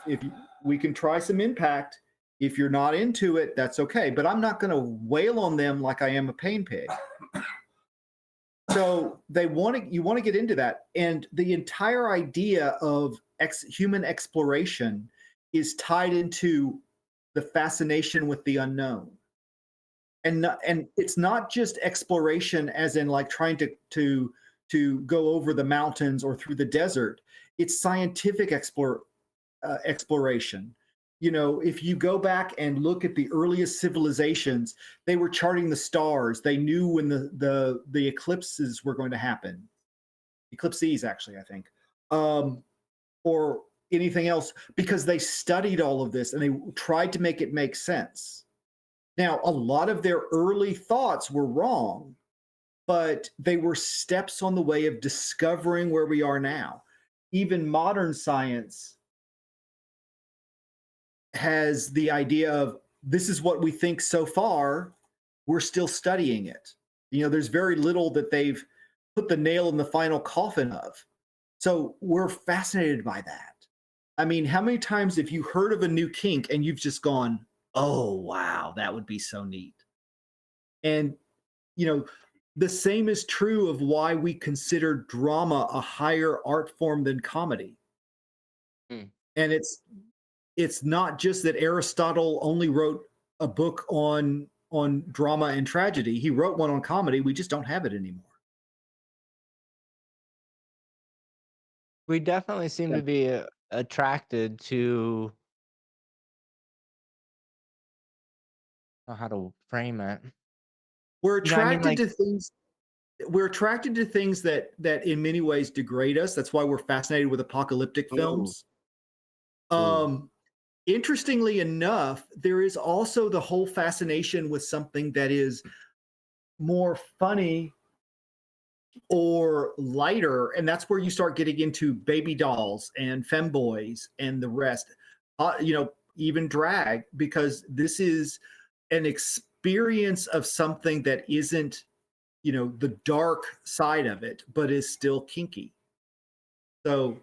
we can try some impact, if you're not into it, that's okay. But I'm not going to wail on them like I am a pain pig. So you want to get into that, and the entire idea of human exploration is tied into the fascination with the unknown, and it's not just exploration as in like trying to go over the mountains or through the desert. It's scientific exploration. If you go back and look at the earliest civilizations, they were charting the stars. They knew when the eclipses were going to happen. Eclipses, actually, I think, or anything else, because they studied all of this and they tried to make it make sense. Now, a lot of their early thoughts were wrong, but they were steps on the way of discovering where we are now. Even modern science has the idea of this is what we think so far. We're still studying it. There's very little that they've put the nail in the final coffin of. So we're fascinated by that. I mean, how many times have you heard of a new kink and you've just gone, oh, wow, that would be so neat? And, you know, the same is true of why we consider drama a higher art form than comedy. Mm. And it's not just that Aristotle only wrote a book on drama and tragedy. He wrote one on comedy. We just don't have it anymore. We definitely seem Yeah. to be, attracted to how to frame it. We're You know, I mean, attracted like, to things that in many ways degrade us. That's why we're fascinated with apocalyptic ooh, films. ooh. Um, Interestingly enough, there is also the whole fascination with something that is more funny or lighter, and that's where you start getting into baby dolls and femboys and the rest. Even drag, because this is an experience of something that isn't, the dark side of it, but is still kinky. So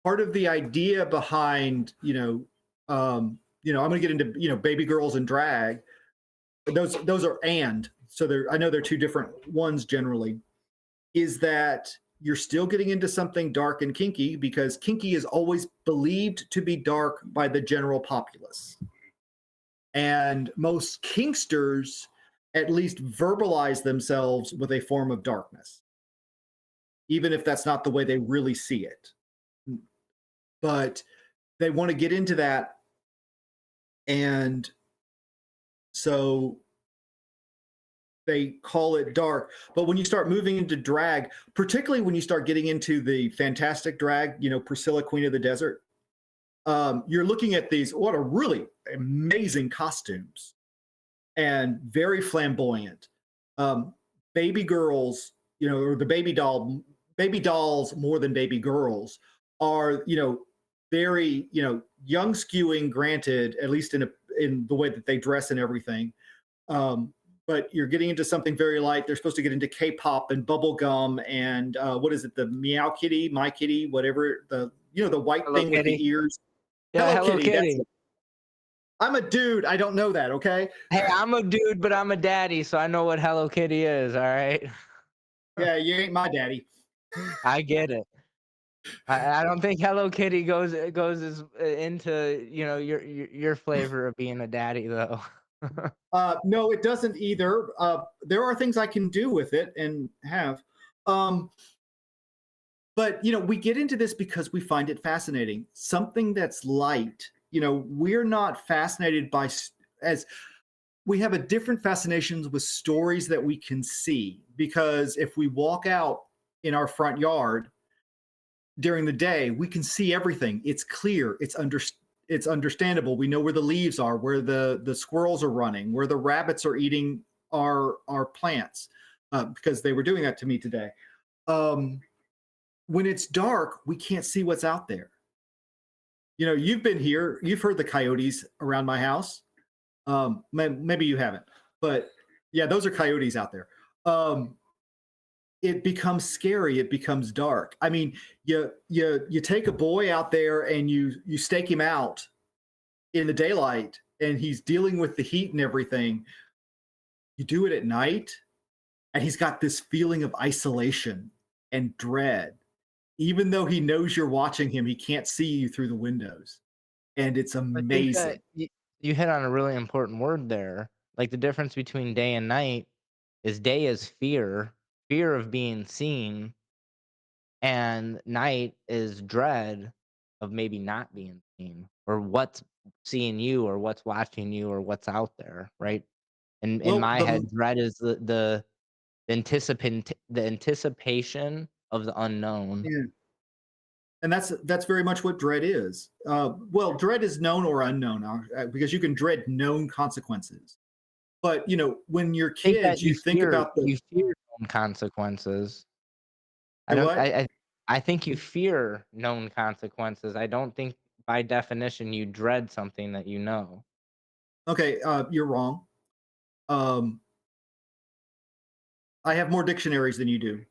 part of the idea behind, I'm going to get into, baby girls and drag. Those are and so they're I know they're two different ones generally. Is that you're still getting into something dark and kinky because kinky is always believed to be dark by the general populace. And most kinksters at least verbalize themselves with a form of darkness, even if that's not the way they really see it. But they want to get into that. And so they call it dark. But when you start moving into drag, particularly when you start getting into the fantastic drag, Priscilla, Queen of the Desert, you're looking at these, what are really amazing costumes and very flamboyant. Um, Baby girls, or the baby dolls more than baby girls are, very, young skewing, granted, at least in the way that they dress and everything. Um, but you're getting into something very light. They're supposed to get into K-pop and bubblegum and what is it? The Meow Kitty, My Kitty, whatever the white Hello thing with Kitty. the ears. Yeah, Hello Hello Kitty. That's Kitty. it. I'm a dude. I don't know that. Okay. Hey, I'm a dude, but I'm a daddy, so I know what Hello Kitty is, alright? Yeah, you ain't my daddy. I get it. I don't think Hello Kitty goes as into, your flavor of being a daddy, though. No, it doesn't either. There are things I can do with it and have. Um, but we get into this because we find it fascinating. Something that's light. We're not fascinated by as we have a different fascinations with stories that we can see, because if we walk out in our front yard during the day, we can see everything. It's clear. It's understandable. We know where the leaves are, where the squirrels are running, where the rabbits are eating our plants, because they were doing that to me today. Um, when it's dark, we can't see what's out there. You've been here. You've heard the coyotes around my house. Maybe you haven't, but yeah, those are coyotes out there. Um, it becomes scary. It becomes dark. I mean, you take a boy out there and you stake him out in the daylight, and he's dealing with the heat and everything. You do it at night, and he's got this feeling of isolation and dread. Even though he knows you're watching him, he can't see you through the windows, and it's I think that amazing. you hit on a really important word there. Like, the difference between day and night is day is fear, fear of being seen, and night is dread of maybe not being seen or what's seeing you or what's watching you or what's out there, right? In Well, my the head, dread is the anticipation of the unknown. yeah, and that's very much what dread is. Well, dread is known or unknown, because you can dread known consequences. But when you're I think that kids, you think about the you fear known consequences. I say don't what? I think you fear known consequences. I don't think by definition you dread something that you know. Okay, you're wrong. Um, I have more dictionaries than you do.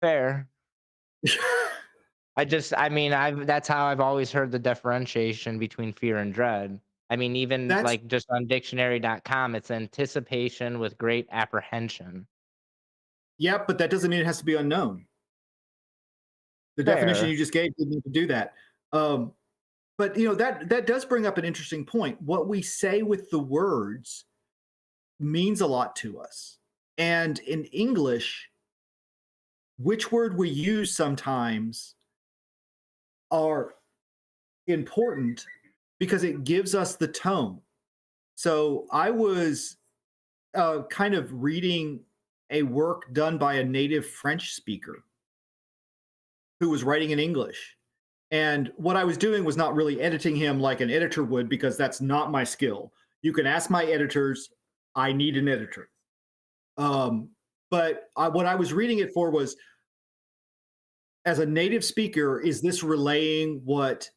Fair. I mean, that's how I've always heard the differentiation between fear and dread. I mean, even, That's like, just on dictionary.com, it's anticipation with great apprehension. Yeah, but that doesn't mean it has to be unknown. The definition Fair. you just gave didn't need to do that. Um, but that does bring up an interesting point. What we say with the words means a lot to us. And in English, which word we use sometimes are important because it gives us the tone. So I was kind of reading a work done by a native French speaker who was writing in English. And what I was doing was not really editing him like an editor would, because that's not my skill. You can ask my editors, I need an editor. Um, what I was reading it for was, as a native speaker, is this relaying what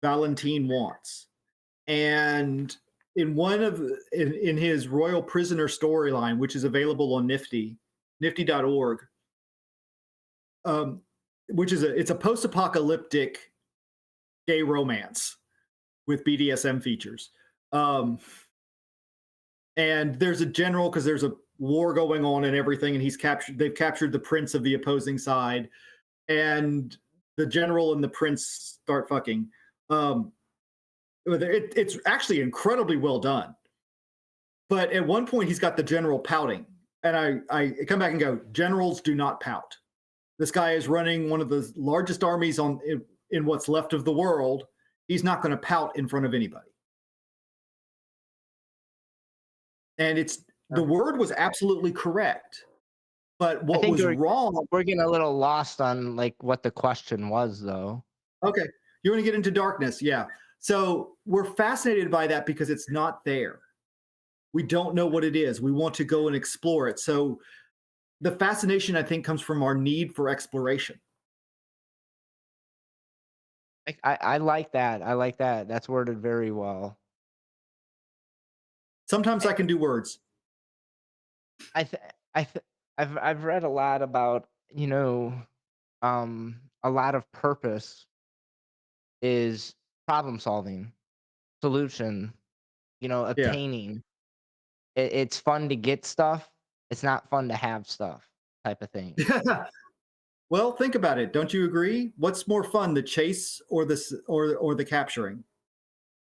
Valentine wants? And in in his Royal Prisoner storyline, which is available on nifty.org, um, which is it's a post-apocalyptic gay romance with BDSM features. Um, and there's a general, because there's a war going on and everything, and they've captured the prince of the opposing side, and the general and the prince start fucking. Um, it's actually incredibly well done. But at one point, he's got the general pouting, and I come back and go, generals do not pout. This guy is running one of the largest armies in what's left of the world. He's not going to pout in front of anybody. And the word was absolutely correct, but I what think was wrong. we're getting a little lost on like what the question was though. Okay, you're going to get into darkness, yeah. So we're fascinated by that because it's not there. We don't know what it is. We want to go and explore it. So the fascination, I think, comes from our need for exploration. I like that. I like that. That's worded very well. Sometimes I I can do words. I th- I th- I've read a lot about, a lot of purpose is problem solving, solution, Yeah. obtaining. It's fun to get stuff. It's not fun to have stuff type of thing. Well, think about it. Don't you agree? What's more fun, the chase or the capturing?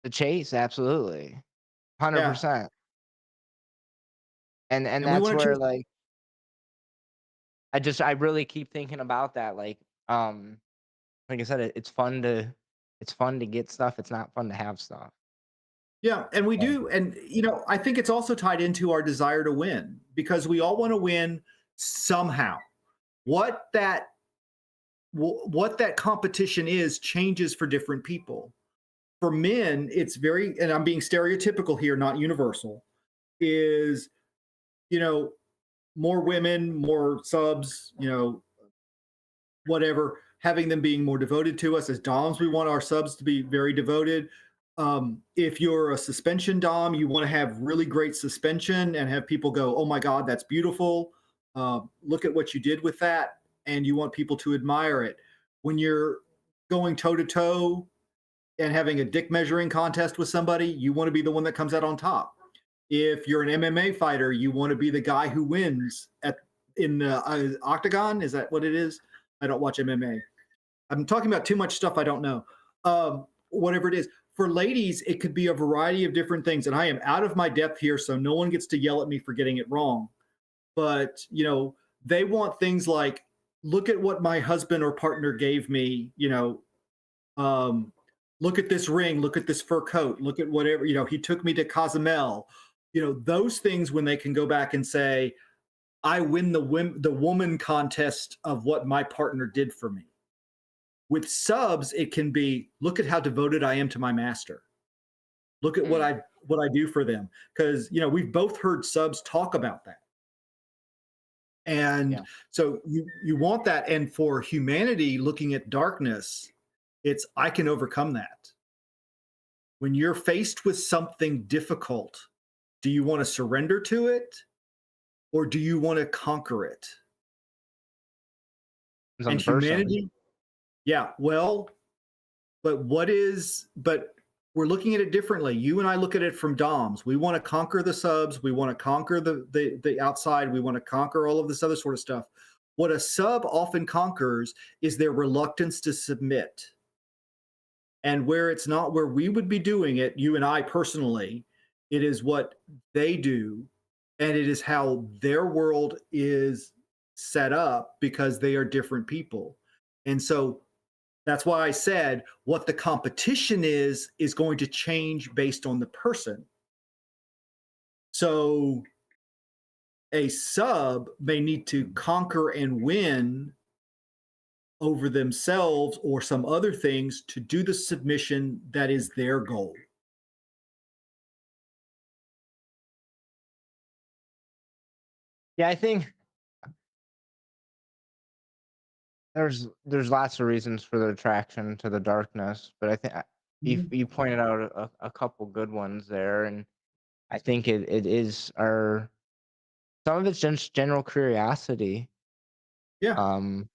The chase, absolutely. Yeah. 100%. And And we that's want to where chase. like I really keep thinking about that. Like I said, it's fun to get stuff. It's not fun to have stuff. Yeah, and we So, do. And I think it's also tied into our desire to win, because we all want to win somehow. What that what that competition is changes for different people. For men, it's very, and I'm being stereotypical here, not universal, is, you know, more women, more subs, whatever, having them being more devoted to us. As DOMs, we want our subs to be very devoted. If you're a suspension DOM, you want to have really great suspension and have people go, oh my God, that's beautiful. Look at what you did with that. And you want people to admire it. When you're going toe to toe and having a dick measuring contest with somebody, you want to be the one that comes out on top. If you're an MMA fighter, you want to be the guy who wins in the octagon. Is that what it is? I don't watch MMA. I'm talking about too much stuff I don't know. Whatever it is. For ladies, it could be a variety of different things. And I am out of my depth here, so no one gets to yell at me for getting it wrong. But, they want things like, look at what my husband or partner gave me, um, look at this ring, look at this fur coat, look at whatever, he took me to Cozumel. Those things, when they can go back and say, I win the woman contest of what my partner did for me. With subs, it can be, look at how devoted I am to my master. Look at mm, what I do for them. Because we've both heard subs talk about that. And yeah. so you want that. And for humanity looking at darkness, it's, I can overcome that. When you're faced with something difficult, do you want to surrender to it, or do you want to conquer it? Depends on And the person. humanity, yeah, well, but we're looking at it differently. You and I look at it from DOMs. We want to conquer the subs. We want to conquer the outside. We want to conquer all of this other sort of stuff. What a sub often conquers is their reluctance to submit. And where it's not where we would be doing it, you and I personally, it is what they do, and it is how their world is set up because they are different people. And so that's why I said what the competition is going to change based on the person. So a sub may need to conquer and win over themselves or some other things to do the submission that is their goal. Yeah, I think there's lots of reasons for the attraction to the darkness, but I think Mhm. you pointed out a couple good ones there, and I think it is our some of it's just general curiosity. Yeah. Um,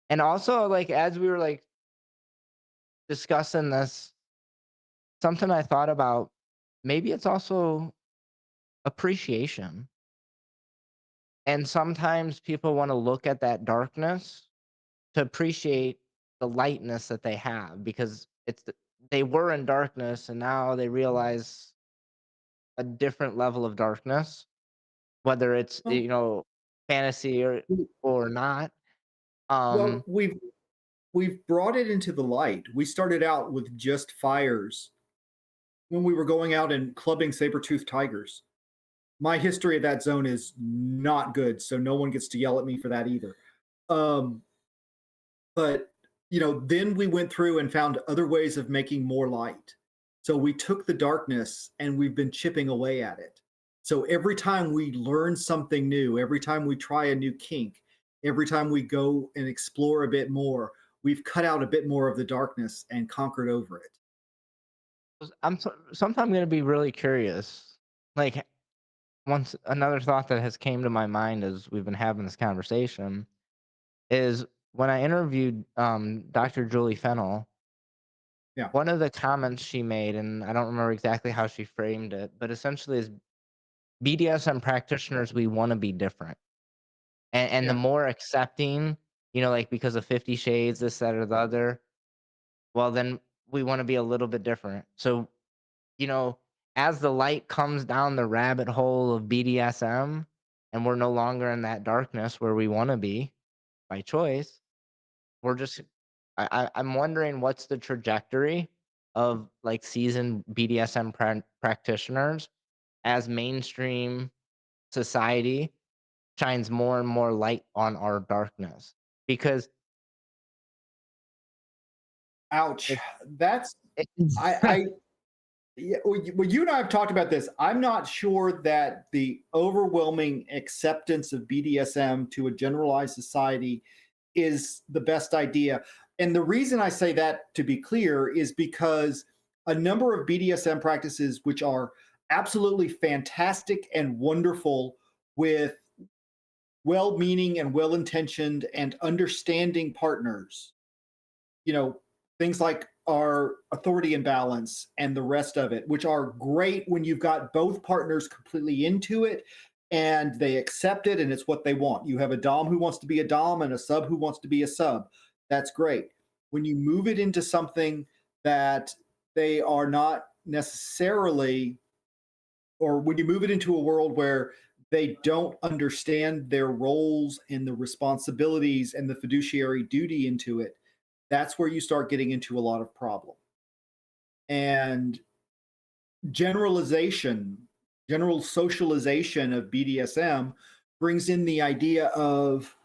and also like as we were like discussing this, something I thought about, maybe it's also appreciation. And sometimes people want to look at that darkness to appreciate the lightness that they have because they were in darkness and now they realize a different level of darkness, whether it's Well, fantasy or not. well, Um, we've brought it into the light. We started out with just fires when we were going out and clubbing saber-toothed tigers. My history of that zone is not good, so no one gets to yell at me for that either. Um, but then we went through and found other ways of making more light. So we took the darkness and we've been chipping away at it. So every time we learn something new, every time we try a new kink, every time we go and explore a bit more, we've cut out a bit more of the darkness and conquered over it. sometimes going to be really curious. Like once another thought that has came to my mind as we've been having this conversation is when I interviewed Dr. Julie Fennell, Yeah. one of the comments she made, and I don't remember exactly how she framed it, but essentially is BDSM practitioners, we want to be different. And the Yeah. more accepting, like because of 50 Shades, this, that, or the other, well, then we want to be a little bit different. So, you know, as the light comes down the rabbit hole of BDSM and we're no longer in that darkness where we want to be by choice, we're just I'm wondering what's the trajectory of like seasoned BDSM practitioners as mainstream society shines more and more light on our darkness because Ouch. it, That's I Yeah, well, you and I have talked about this. I'm not sure that the overwhelming acceptance of BDSM to a generalized society is the best idea. And the reason I say that, to be clear, is because a number of BDSM practices, which are absolutely fantastic and wonderful with well meaning and well intentioned and understanding partners, you know, things like our authority imbalance and the rest of it, which are great when you've got both partners completely into it and they accept it and it's what they want. You have a Dom who wants to be a Dom and a sub who wants to be a sub. That's great. When you move it into something that they are not necessarily, or when you move it into a world where they don't understand their roles and the responsibilities and the fiduciary duty into it, that's where you start getting into a lot of problem. And generalization, general socialization of BDSM brings in the idea of,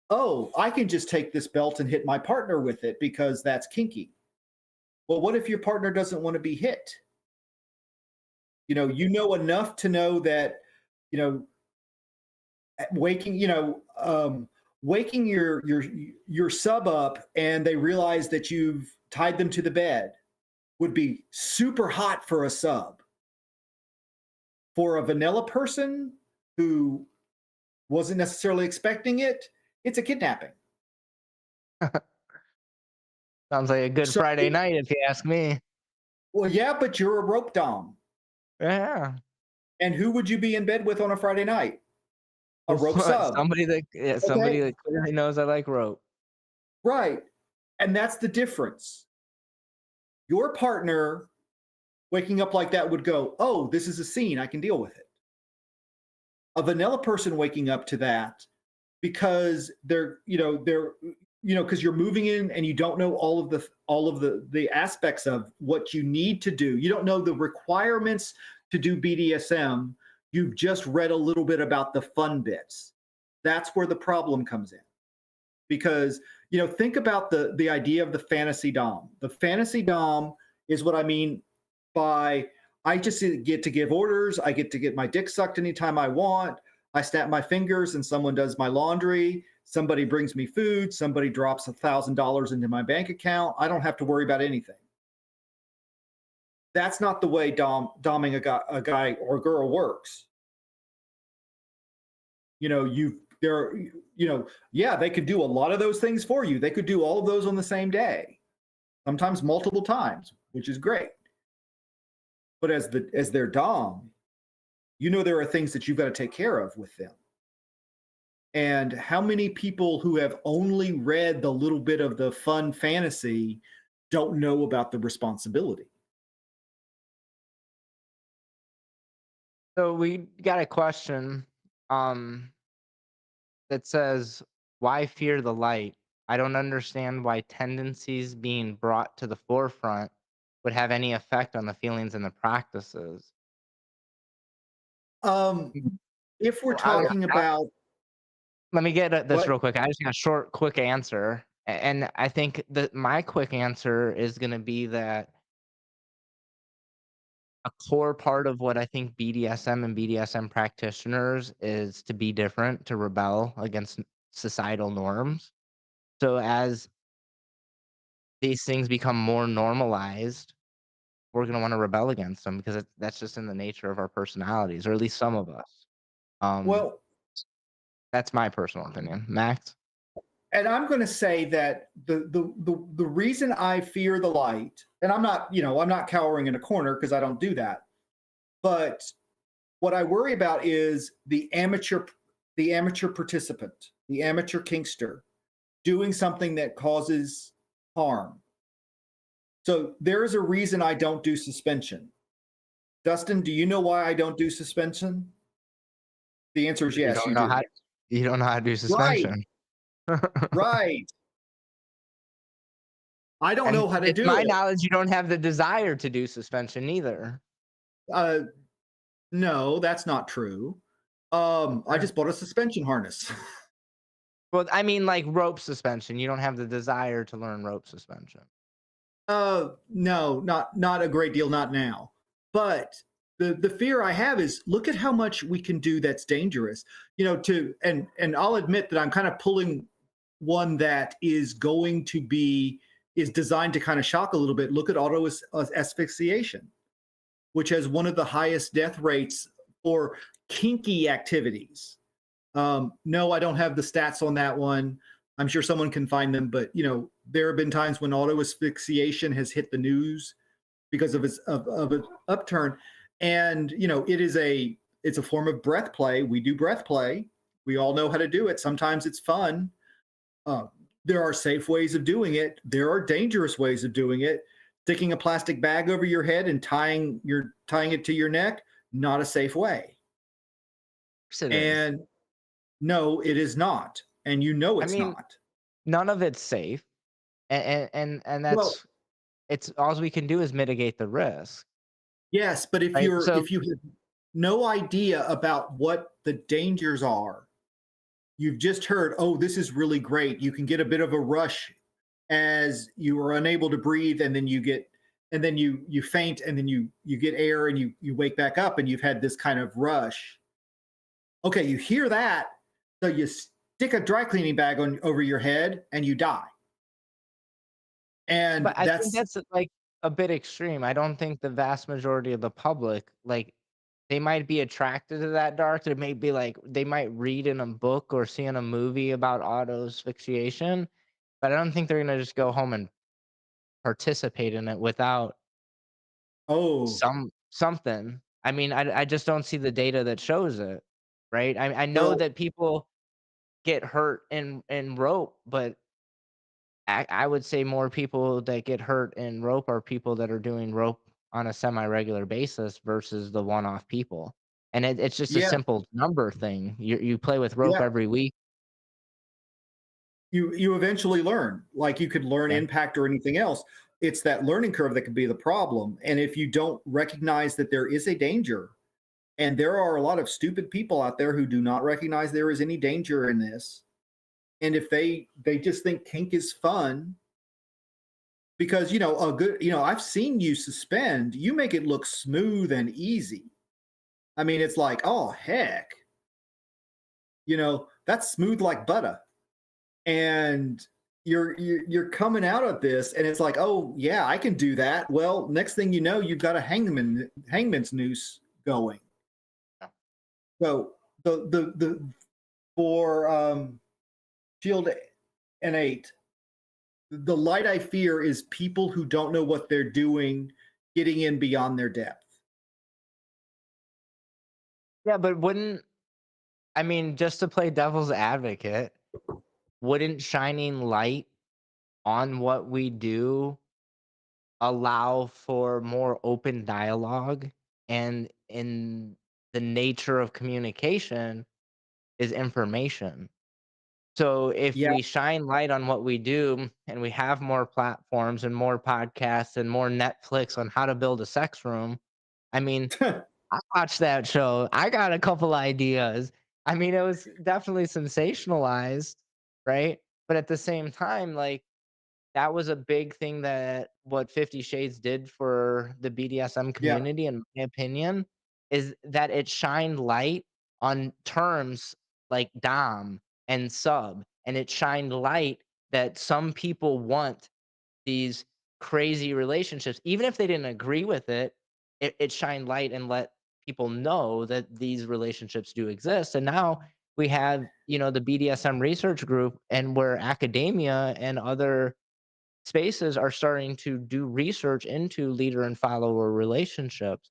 oh, I can just take this belt and hit my partner with it because that's kinky. Well, what if your partner doesn't want to be hit? You know enough to know that, you know, waking, waking your sub up and they realize that you've tied them to the bed would be super hot for a sub. For a vanilla person who wasn't necessarily expecting it, it's a kidnapping. sounds like a good So Friday night if you ask me. Well, yeah, but you're a rope dom. Yeah. And who would you be in bed with on a Friday night? A rope sub. Somebody that yeah, Okay. somebody that clearly knows I like rope. Right. And that's the difference. Your partner waking up like that would go, oh, this is a scene. I can deal with it. A vanilla person waking up to that because because you're moving in and you don't know all of the aspects of what you need to do. You don't know the requirements to do BDSM. You've just read a little bit about the fun bits. That's where the problem comes in. Because think about the idea of the fantasy dom. The fantasy dom is what I mean by I just get to give orders. I get to get my dick sucked anytime I want. I snap my fingers and someone does my laundry. Somebody brings me food. Somebody drops $1,000 into my bank account. I don't have to worry about anything. That's not the way doming a guy or a girl works. You there, yeah, they could do a lot of those things for you. They could do all of those on the same day, sometimes multiple times, which is great. But as their dom, there are things that you've got to take care of with them. And how many people who have only read the little bit of the fun fantasy don't know about the responsibility? So we got a question um that says, "Why fear the light? I don't understand why tendencies being brought to the forefront would have any effect on the feelings and the practices." Um, Mhm. if we're Well, talking about let me get this what real quick. I just got a short, quick answer, and I think that my quick answer is going to be that a core part of what I think BDSM and BDSM practitioners is to be different, to rebel against societal norms. So as these things become more normalized, we're gonna wanna rebel against them because that's just in the nature of our personalities, or at least some of us. Um, well that's my personal opinion. Max? and I'm going to say that the reason I fear the light, and I'm not cowering in a corner because I don't do that. But what I worry about is the amateur participant, the amateur kinkster, doing something that causes harm. So there is a reason I don't do suspension. Dustin, do you know why I don't do suspension? The answer is You yes, don't you know do. how you don't know how to do Right, suspension. right. I don't And know how to it's do my it. knowledge you don't have the desire to do suspension either. Uh, no, that's not true. I Okay. just bought a suspension harness. Well, I mean, like, rope suspension, you don't have the desire to learn rope suspension. No, not a great deal, not now. But the fear I have is look at how much we can do that's dangerous. And I'll admit that I'm kind of pulling one that is designed to kind of shock a little bit. Look at asphyxiation, which has one of the highest death rates for kinky activities. No, I don't have the stats on that one. I'm sure someone can find them, but there have been times when auto asphyxiation has hit the news because of its upturn, and it's a form of breath play. We do breath play. We all know how to do it. Sometimes it's fun. Uh, there are safe ways of doing it. There are dangerous ways of doing it. Sticking a plastic bag over your head and tying it to your neck, not a safe way. Course it is. And no, it is not. And I it's mean, not. none of it's safe, and Well, it's all we can do is mitigate the risk, yes, but if right? you're So if you have no idea about what the dangers are, you've just heard, oh, this is really great. You can get a bit of a rush as you are unable to breathe, and then you faint, and then you get air, and you wake back up, and you've had this kind of rush. Okay, you hear that, so you stick a dry cleaning bag on over your head, and you die. And but I think that's that's, like, a bit extreme. I don't think the vast majority of the public, like, they might be attracted to that dark, they may be like they might read in a book or see in a movie about auto asphyxiation, but I don't think they're gonna just go home and participate in it without Oh, something. I mean, I just don't see the data that shows it, right? I know well, that people get hurt in rope, but I would say more people that get hurt in rope are people that are doing rope on a semi-regular basis versus the one-off people. And it's just a yeah, simple number thing. You play with rope yeah. every week. You eventually learn. Like you could learn Yeah. impact or anything else. It's that learning curve that could be the problem. And if you don't recognize that there is a danger, and there are a lot of stupid people out there who do not recognize there is any danger in this. And if they just think kink is fun, because a good, I've seen you suspend, you make it look smooth and easy. I mean, it's like, oh heck, that's smooth like butter. And you're coming out of this and it's like, oh yeah, I can do that. Well, next thing you know, you've got a hangman's noose going. So the for shield and 8, the light I fear is people who don't know what they're doing getting in beyond their depth. Yeah, but wouldn't I mean, just to play devil's advocate, wouldn't shining light on what we do allow for more open dialogue? And in the nature of communication is information. So if Yeah. we shine light on what we do and we have more platforms and more podcasts and more Netflix on how to build a sex room, I mean, I watched that show. I got a couple ideas. I mean, it was definitely sensationalized, right? But at the same time, like that was a big thing that what 50 Shades did for the BDSM Yeah. community, in my opinion, is that it shined light on terms like dom and sub, and it shined light that some people want these crazy relationships. Even if they didn't agree with it, it shined light and let people know that these relationships do exist. And now we have, the BDSM research group and where academia and other spaces are starting to do research into leader and follower relationships.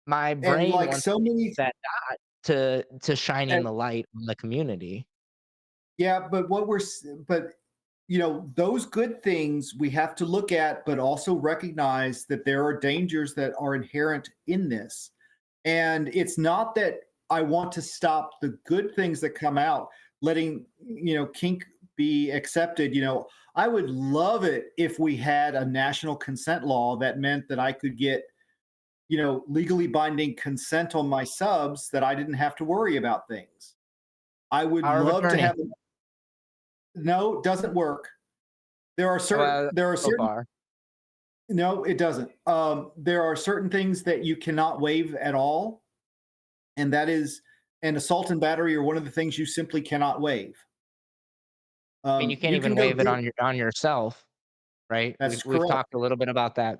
My And brain like wants so to many use that to shining and the light on the community. yeah, but those good things we have to look at, but also recognize that there are dangers that are inherent in this. And it's not that I want to stop the good things that come out, letting, kink be accepted. I would love it if we had a national consent law that meant that I could get, legally binding consent on my subs that I didn't have to worry about things. I would Power of love to attorney. have. No, it doesn't work. Well, There are so certain far. No, it doesn't. There are certain things that you cannot waive at all, and that is an assault and battery are one of the things you simply cannot waive. I mean, you can't You can even go waive it do on yourself, right? That's We've correct. talked a little bit about that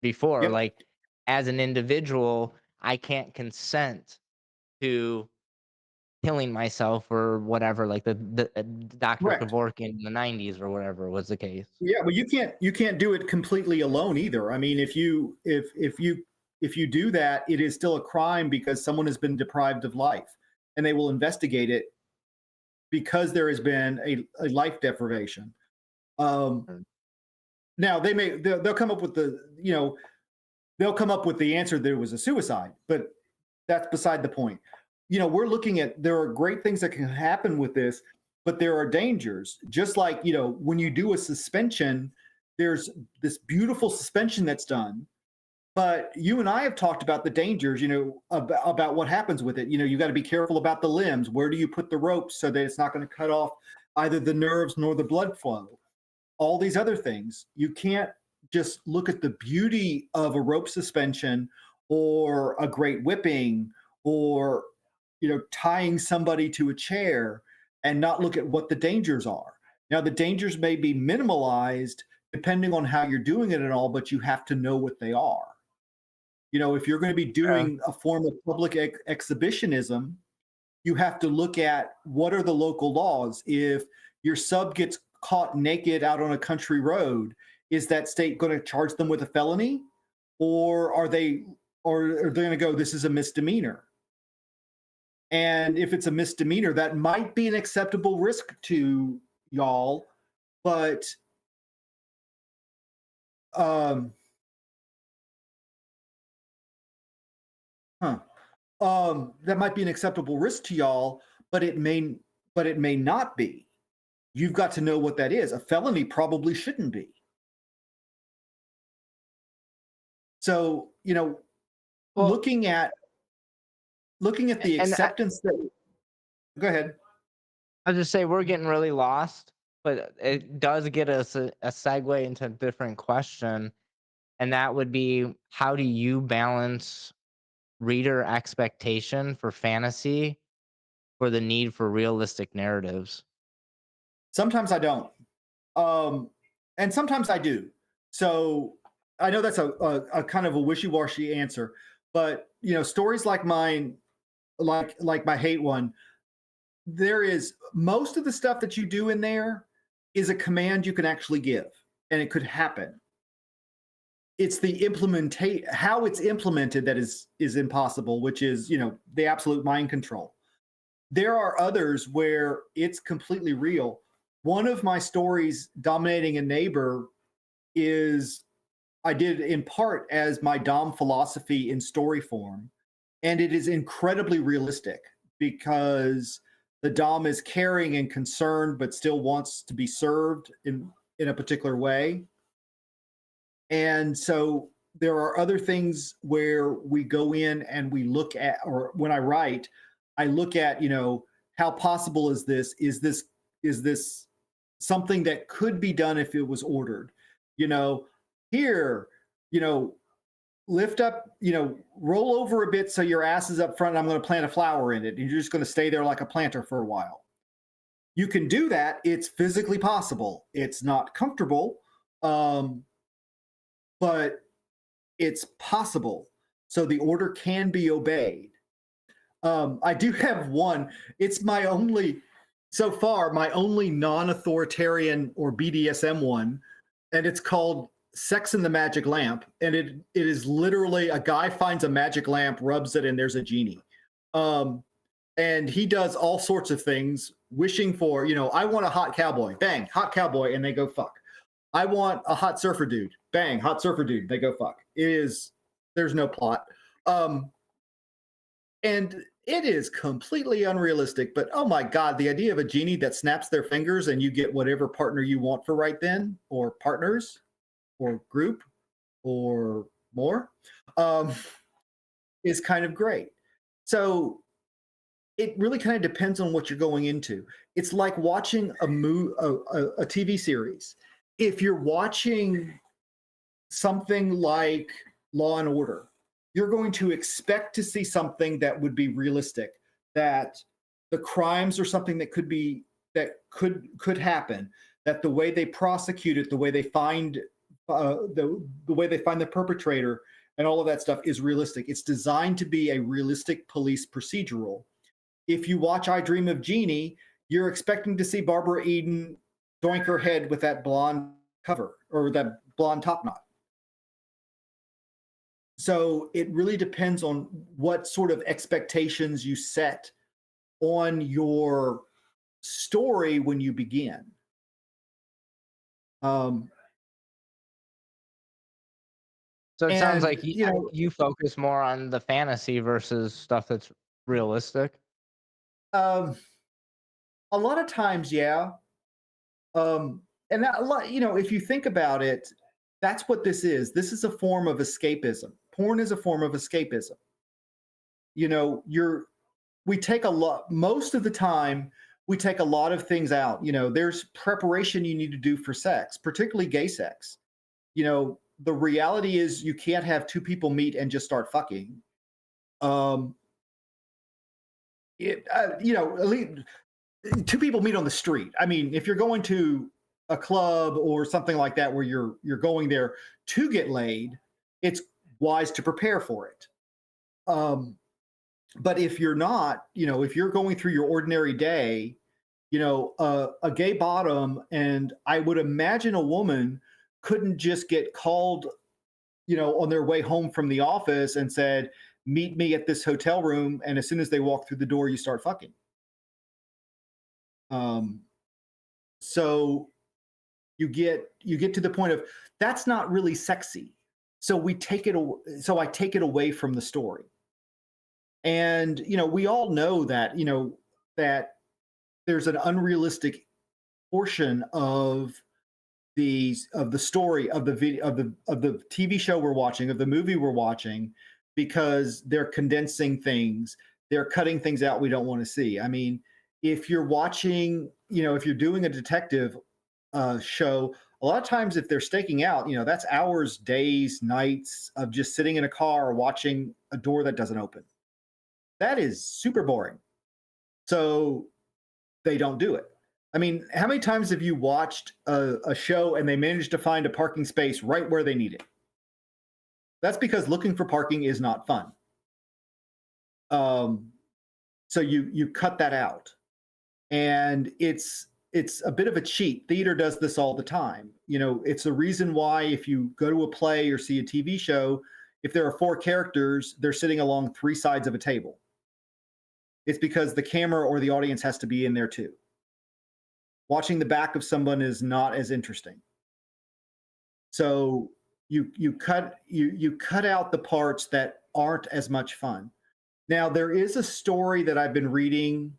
before. Yep, Like, as an individual, I can't consent to killing myself or whatever, like the Dr. correct. Kevorkian in the '90s or whatever was the case. Yeah, but you can't do it completely alone either. I mean, if you do that, it is still a crime because someone has been deprived of life, and they will investigate it because there has been a life deprivation. Um, Mm. Now they'll come up with they'll come up with the answer that it was a suicide, but that's beside the point. We're looking at there are great things that can happen with this, but there are dangers. Just like, when you do a suspension, there's this beautiful suspension that's done. But you and I have talked about the dangers, about what happens with it. You got to be careful about the limbs. Where do you put the ropes so that it's not going to cut off either the nerves nor the blood flow? All these other things. You can't just look at the beauty of a rope suspension or a great whipping or tying somebody to a chair and not look at what the dangers are. Now the dangers may be minimalized depending on how you're doing it and all, but you have to know what they are. If you're going to be Yeah. doing a form of public exhibitionism, you have to look at what are the local laws. If your sub gets caught naked out on a country road, is that state going to charge them with a felony? or are they going to go, this is a misdemeanor? And if it's a misdemeanor, that might be an acceptable risk to y'all, but um, huh, that might be an acceptable risk to y'all, but it may not be. You've got to know what that is. A felony probably shouldn't be. So, Well, looking at the and acceptance that go ahead. I just say we're getting really lost, but it does get us a segue into a different question, and that would be how do you balance reader expectation for fantasy for the need for realistic narratives? Sometimes I don't. Um, and sometimes I do. So I know that's a kind of a wishy-washy answer, but stories like mine, like my hate one, there is most of the stuff that you do in there is a command you can actually give, and it could happen. It's the implementate how it's implemented that is impossible, which is the absolute mind control. There are others where it's completely real. One of my stories, Dominating a Neighbor, is I did in part as my Dom philosophy in story form. And it is incredibly realistic because the Dom is caring and concerned, but still wants to be served in a particular way. And so there are other things where we go in and we look at, or when I write, I look at, how possible is this? Is this something that could be done if it was ordered? You know, here, you know, lift up, roll over a bit so your ass is up front. And I'm going to plant a flower in it. And you're just going to stay there like a planter for a while. You can do that. It's physically possible. It's not comfortable, but it's possible. So the order can be obeyed. I do have one. It's my only, so far, my only non-authoritarian or BDSM one, and it's called Sex in the Magic Lamp. And it is literally a guy finds a magic lamp, rubs it, and there's a genie. And he does all sorts of things, wishing for, I want a hot cowboy, bang, hot cowboy, and they go fuck. I want a hot surfer dude, bang, hot surfer dude, they go fuck. There's no plot. And it is completely unrealistic, but oh my God, the idea of a genie that snaps their fingers and you get whatever partner you want for right then, or partners, or group, or more, is kind of great. So it really kind of depends on what you're going into. It's like watching a TV series. If you're watching something like Law and Order, you're going to expect to see something that would be realistic, that the crimes are something that could happen, that the way they prosecute it, the way they find the way they find the perpetrator, and all of that stuff is realistic. It's designed to be a realistic police procedural. If you watch I Dream of Jeannie, you're expecting to see Barbara Eden doink her head with that blonde cover or that blonde top knot. So it really depends on what sort of expectations you set on your story when you begin. Um, So it sounds and like you focus more on the fantasy versus stuff that's realistic. um, a lot of times, yeah. And that, a lot, if you think about it, that's what this is. This is a form of escapism. Porn is a form of escapism. You're we take a lot most of the time we take a lot of things out. There's preparation you need to do for sex, particularly gay sex. The reality is you can't have two people meet and just start fucking. um at least two people meet on the street. I mean, if you're going to a club or something like that where you're going there to get laid, it's wise to prepare for it. But if you're not, if you're going through your ordinary day, a gay bottom, and I would imagine a woman couldn't just get called, on their way home from the office and said, "Meet me at this hotel room," and as soon as they walk through the door, you start fucking. Um, so you get to the point of that's not really sexy. So I take it away from the story. And we all know that that there's an unrealistic portion of the story of the video of the TV show we're watching, of the movie we're watching, because they're condensing things, they're cutting things out we don't want to see. I mean, if you're watching, if you're doing a detective show, a lot of times if they're staking out, that's hours, days, nights of just sitting in a car watching a door that doesn't open. That is super boring. So they don't do it. I mean, how many times have you watched a show and they managed to find a parking space right where they need it? That's because looking for parking is not fun. Um, so you cut that out, and it's a bit of a cheat. Theater does this all the time. It's the reason why if you go to a play or see a TV show, if there are four characters, they're sitting along three sides of a table. It's because the camera or the audience has to be in there too. Watching the back of someone is not as interesting. So you cut out the parts that aren't as much fun. Now there is a story that I've been reading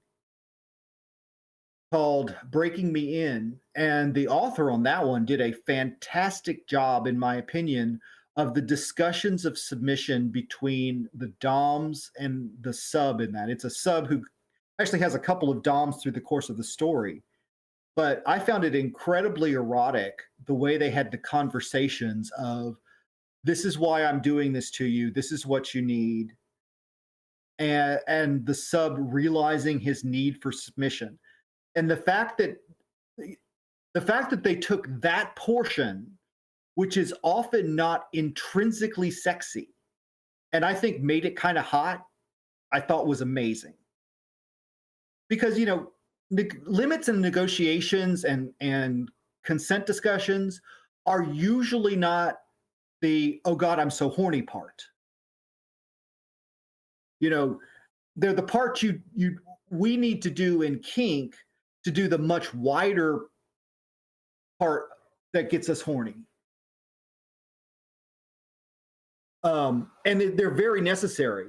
called Breaking Me In, and the author on that one did a fantastic job, in my opinion, of the discussions of submission between the DOMs and the sub in that. It's a sub who actually has a couple of DOMs through the course of the story. But I found it incredibly erotic the way they had the conversations of, this is why I'm doing this to you, this is what you need. And the sub realizing his need for submission. And the fact that they took that portion, which is often not intrinsically sexy, and I think made it kind of hot, I thought was amazing. Because limits and negotiations and consent discussions are usually not the "oh god, I'm so horny" part. They're the part we need to do in kink to do the much wider part that gets us horny. And they're very necessary,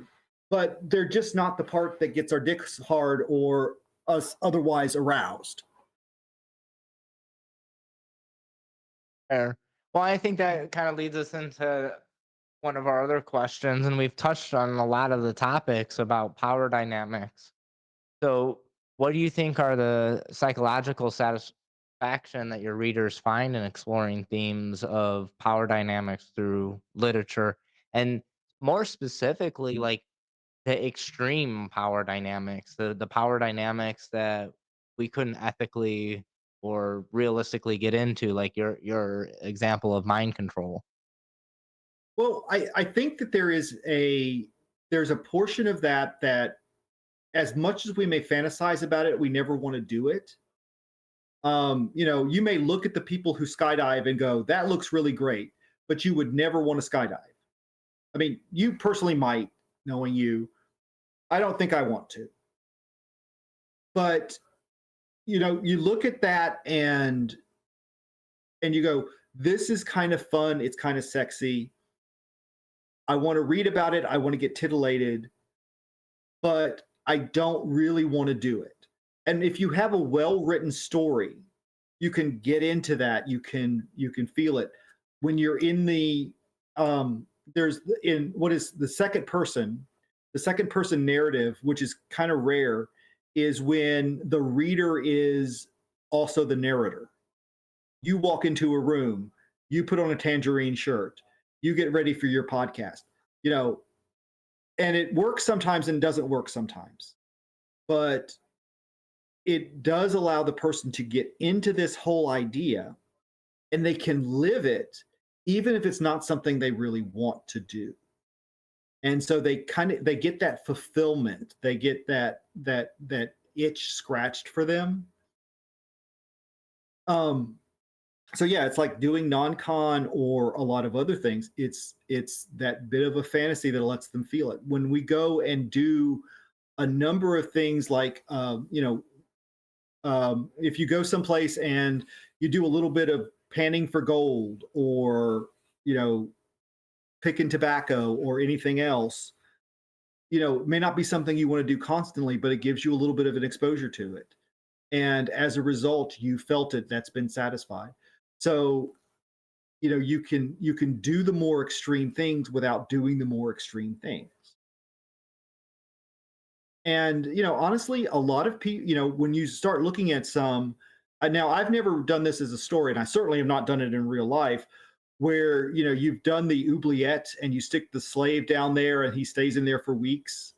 but they're just not the part that gets our dicks hard or us otherwise aroused. Fair. Well, I think that kind of leads us into one of our other questions, and we've touched on a lot of the topics about power dynamics. So, what do you think are the psychological satisfaction that your readers find in exploring themes of power dynamics through literature? And more specifically, like the extreme power dynamics, the power dynamics that we couldn't ethically or realistically get into, like your example of mind control. Well, I think that there's a portion of that as much as we may fantasize about it, we never want to do it. You may look at the people who skydive and go, that looks really great, but you would never want to skydive. I mean, you personally might, knowing you. I don't think I want to. But you look at that and you go, this is kind of fun, it's kind of sexy. I want to read about it, I want to get titillated, but I don't really want to do it. And if you have a well-written story, you can get into that, you can feel it. When you're in there's in what is the second person narrative, which is kind of rare, is when the reader is also the narrator. You walk into a room, you put on a tangerine shirt, you get ready for your podcast, you know, and it works sometimes and doesn't work sometimes. But it does allow the person to get into this whole idea and they can live it even if it's not something they really want to do. And so they get that fulfillment, they get that itch scratched for them. um So yeah, it's like doing non-con or a lot of other things. It's that bit of a fantasy that lets them feel it. When we go and do a number of things like if you go someplace and you do a little bit of panning for gold or you know picking tobacco or anything else, it may not be something you want to do constantly, but it gives you a little bit of an exposure to it, and as a result you felt it, that's been satisfied. So you can do the more extreme things without doing the more extreme things. And honestly, a lot of people, when you start looking at some, now I've never done this as a story, and I certainly have not done it in real life, where you've done the oubliette and you stick the slave down there and he stays in there for weeks,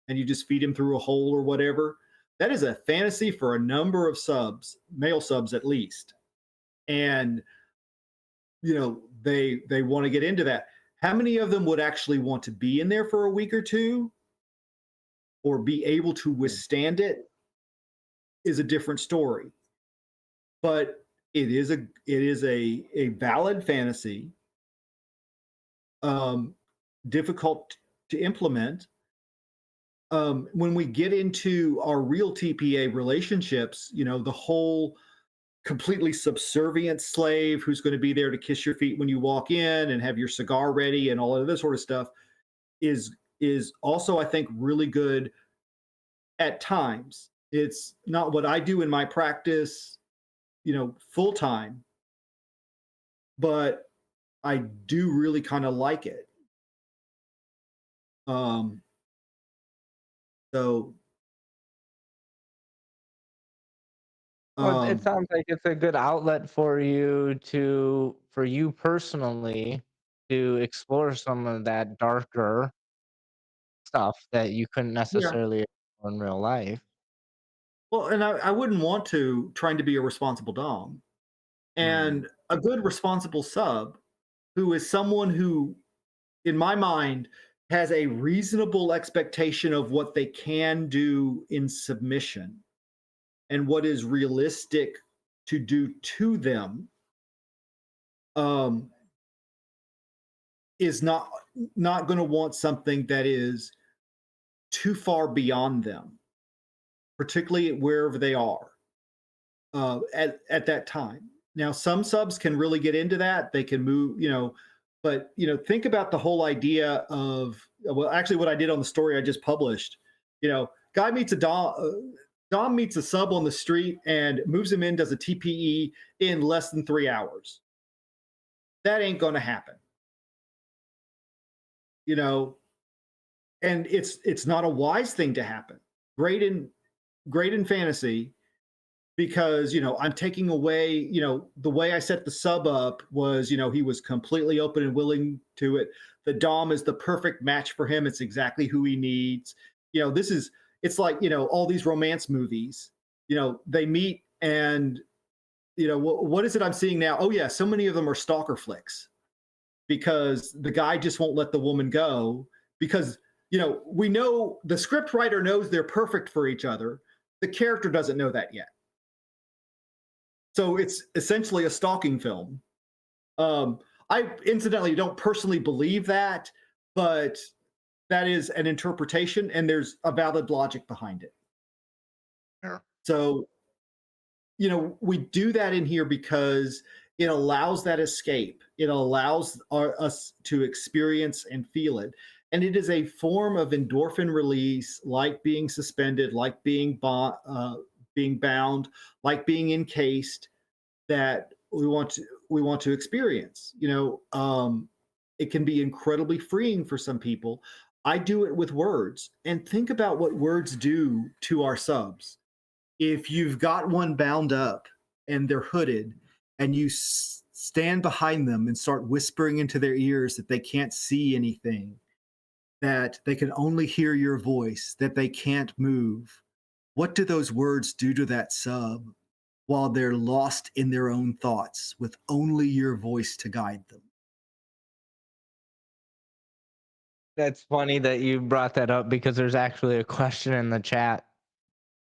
and you just feed him through a hole or whatever. That is a fantasy for a number of subs, male subs at least, and they want to get into that. How many of them would actually want to be in there for a week or two or be able to Mm. withstand it is a different story. But it is a valid fantasy, um, difficult to implement. When we get into our real TPA relationships, the whole completely subservient slave who's going to be there to kiss your feet when you walk in and have your cigar ready and all of this sort of stuff is also, I think, really good at times. It's not what I do in my practice, full time, but I do really kind of like it. Um, so Well, it um, sounds like it's a good outlet for you personally to explore some of that darker stuff that you couldn't yeah. necessarily explore in real life. Well, and I wouldn't want to trying to be a responsible dom. Mm. And a good responsible sub who is someone who, in my mind, has a reasonable expectation of what they can do in submission and what is realistic to do to them, um, is not going to want something that is too far beyond them, particularly wherever they are at that time. Now, some subs can really get into that; they can move, but think about the whole idea of, well, actually, what I did on the story I just published. Guy meets a dom. Dom meets a sub on the street and moves him in, does a TPE in less than 3 hours. That ain't going to happen, you know. And it's not a wise thing to happen. Great in great in fantasy, because I'm taking away, the way I set the sub up was, he was completely open and willing to it. The dom is the perfect match for him. It's exactly who he needs. This is it's like, all these romance movies, they meet and what is it I'm seeing now? Oh yeah, so many of them are stalker flicks because the guy just won't let the woman go, because we know the script writer knows they're perfect for each other. The character doesn't know that yet. So it's essentially a stalking film. Um, I incidentally don't personally believe that, but that is an interpretation, and there's a valid logic behind it. Sure. So, we do that in here because it allows that escape. It allows us to experience and feel it. And it is a form of endorphin release, like being suspended, like being bound, like being encased, that we want to experience. It can be incredibly freeing for some people. I do it with words, and think about what words do to our subs. If you've got one bound up and they're hooded, and you stand behind them and start whispering into their ears that they can't see anything, that they can only hear your voice, that they can't move, what do those words do to that sub while they're lost in their own thoughts with only your voice to guide them? That's funny that you brought that up because there's actually a question in the chat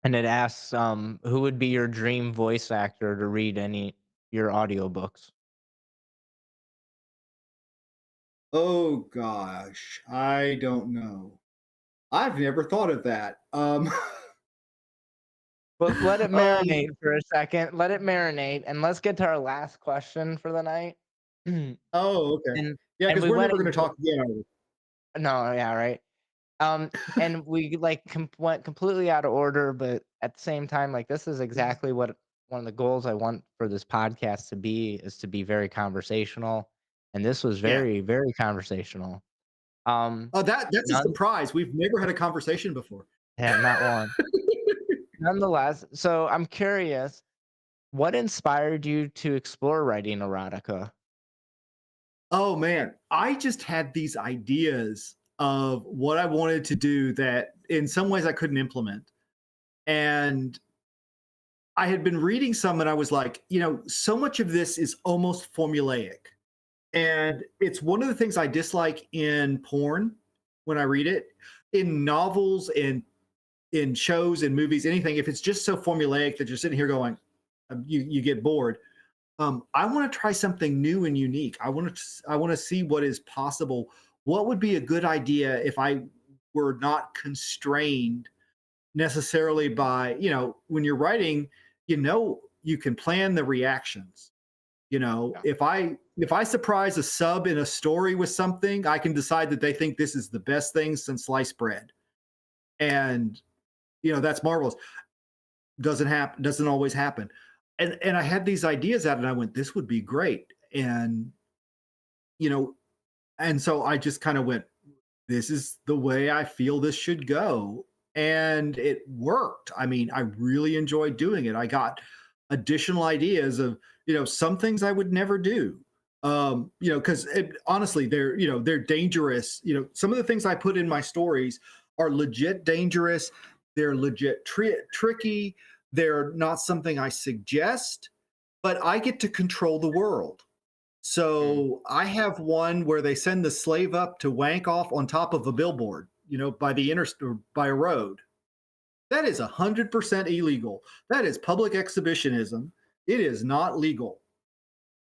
and it asks, who would be your dream voice actor to read any your audiobooks? Oh gosh, I don't know. I've never thought of that. But let it um, marinate for a second. Let it marinate, and let's get to our last question for the night. oh, okay. And Yeah, and because we we're went never going to ex talk again, are we? no, yeah, right. And we, like, went completely out of order, but at the same time, like, this is exactly what one of the goals I want for this podcast to be, is to be very conversational, and this was Yeah. very, very conversational. Um, Oh, that's a none surprise. We've never had a conversation before. Yeah, not one. Nonetheless, so I'm curious, what inspired you to explore writing erotica? Oh man, I just had these ideas of what I wanted to do that in some ways I couldn't implement. And I had been reading some and I was like, so much of this is almost formulaic. And it's one of the things I dislike in porn when I read it. In novels, in shows and movies, anything, if it's just so formulaic that you're sitting here going, you get bored. I want to try something new and unique. I want to see what is possible. What would be a good idea if I were not constrained necessarily by, when you're writing, you can plan the reactions. Yeah. If I surprise a sub in a story with something, I can decide that they think this is the best thing since sliced bread. And that's marvelous. Doesn't always happen. And I had these ideas out and I went, this would be great. And you know, and so I just kind of went, this is the way I feel this should go. And it worked. I mean, I really enjoyed doing it. I got additional ideas of, some things I would never do. Because honestly, they're dangerous. Some of the things I put in my stories are legit dangerous. They're legit tricky. They're not something I suggest, but I get to control the world. Mm, So I have one where they send the slave up to wank off on top of a billboard, by the or by a road. That is 100% illegal. That is public exhibitionism. It is not legal.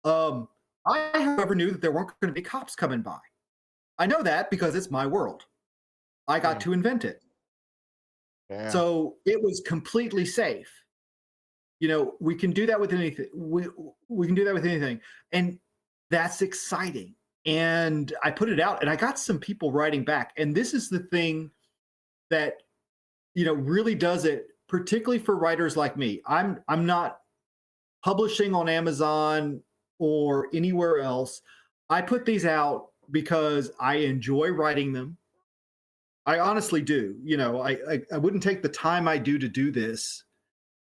Um, I, however, knew that there weren't going to be cops coming by. I know that because it's my world. I got mm, to invent it. yeah. So it was completely safe. We can do that with anything. We can do that with anything. And that's exciting. And I put it out and I got some people writing back. And this is the thing that, really does it, particularly for writers like me. I'm not publishing on Amazon or anywhere else. I put these out because I enjoy writing them. I honestly do. I wouldn't take the time I do to do this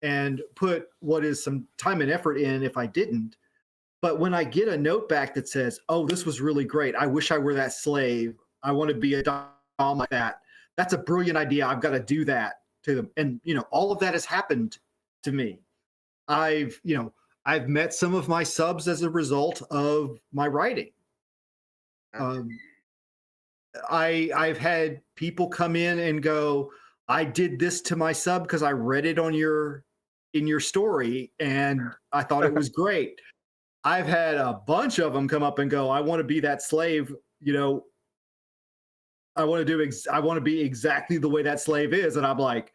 and put what is some time and effort in if I didn't. But when I get a note back that says, "Oh, this was really great. I wish I were that slave. I want to be a dom like that." That's a brilliant idea. I've got to do that to them. And all of that has happened to me. I've met some of my subs as a result of my writing. Sure. Um, I've had people come in and go, "I did this to my sub because I read it on your story and I thought it was great." I've had a bunch of them come up and go, "I want to be that slave, I want to be exactly the way that slave is." And I'm like,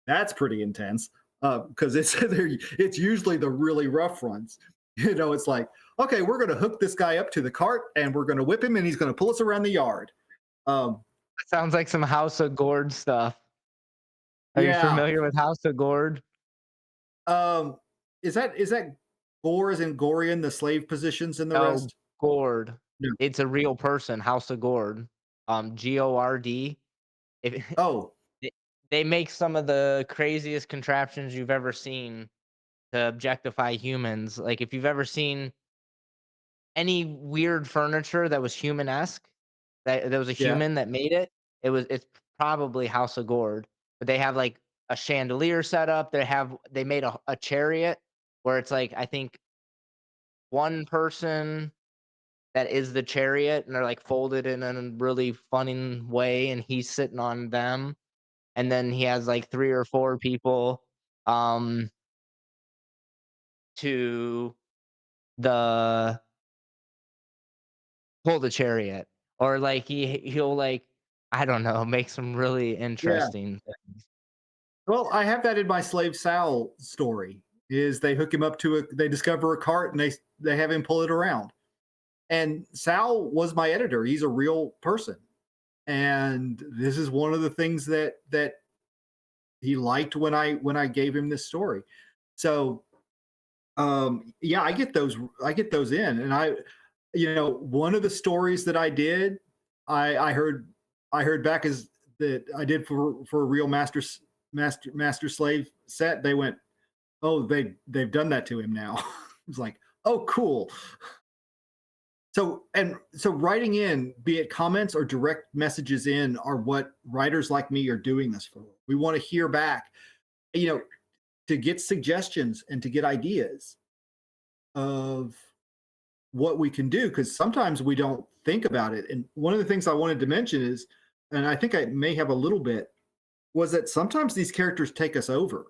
"That's pretty intense." Because it's usually the really rough ones. It's like, "Okay, we're going to hook this guy up to the cart and we're going to whip him and he's going to pull us around the yard." Um, Sounds like some House of Gord stuff. Are you yeah. familiar with House of Gord? Um, is that Gore as in Gorian, the slave positions and the No, rest? Gord. No. It's a real person, House of Gord. Gord. If Oh, they they make some of the craziest contraptions you've ever seen to objectify humans. Like, if you've ever seen any weird furniture that was human-esque, that there was a yeah. human that made it, it's probably House of Gord. But they have, like, a chandelier set up, they made a chariot where it's, like, I think one person that is the chariot, and they're, like, folded in a really funny way, and he's sitting on them, and then he has, like, 3 or 4 people, um, to the pull the chariot, or like he'll like, I don't know, make some really Yeah. interesting Well, I have that in my slave Sal story. Is they hook him up to they discover a cart and they have him pull it around. And Sal was my editor. He's a real person. And this is one of the things that he liked when I gave him this story. So yeah, I get those in. And one of the stories that I did, I heard I heard back is that I did for a real master slave set. They went, oh, they've done that to him now. It's like, oh, cool. So writing in, be it comments or direct messages in, are what writers like me are doing this for. We want to hear back, you know, to get suggestions and to get ideas of what we can do, because sometimes we don't think about it. And one of the things I wanted to mention is, and I think I may have a little bit, was that sometimes these characters take us over.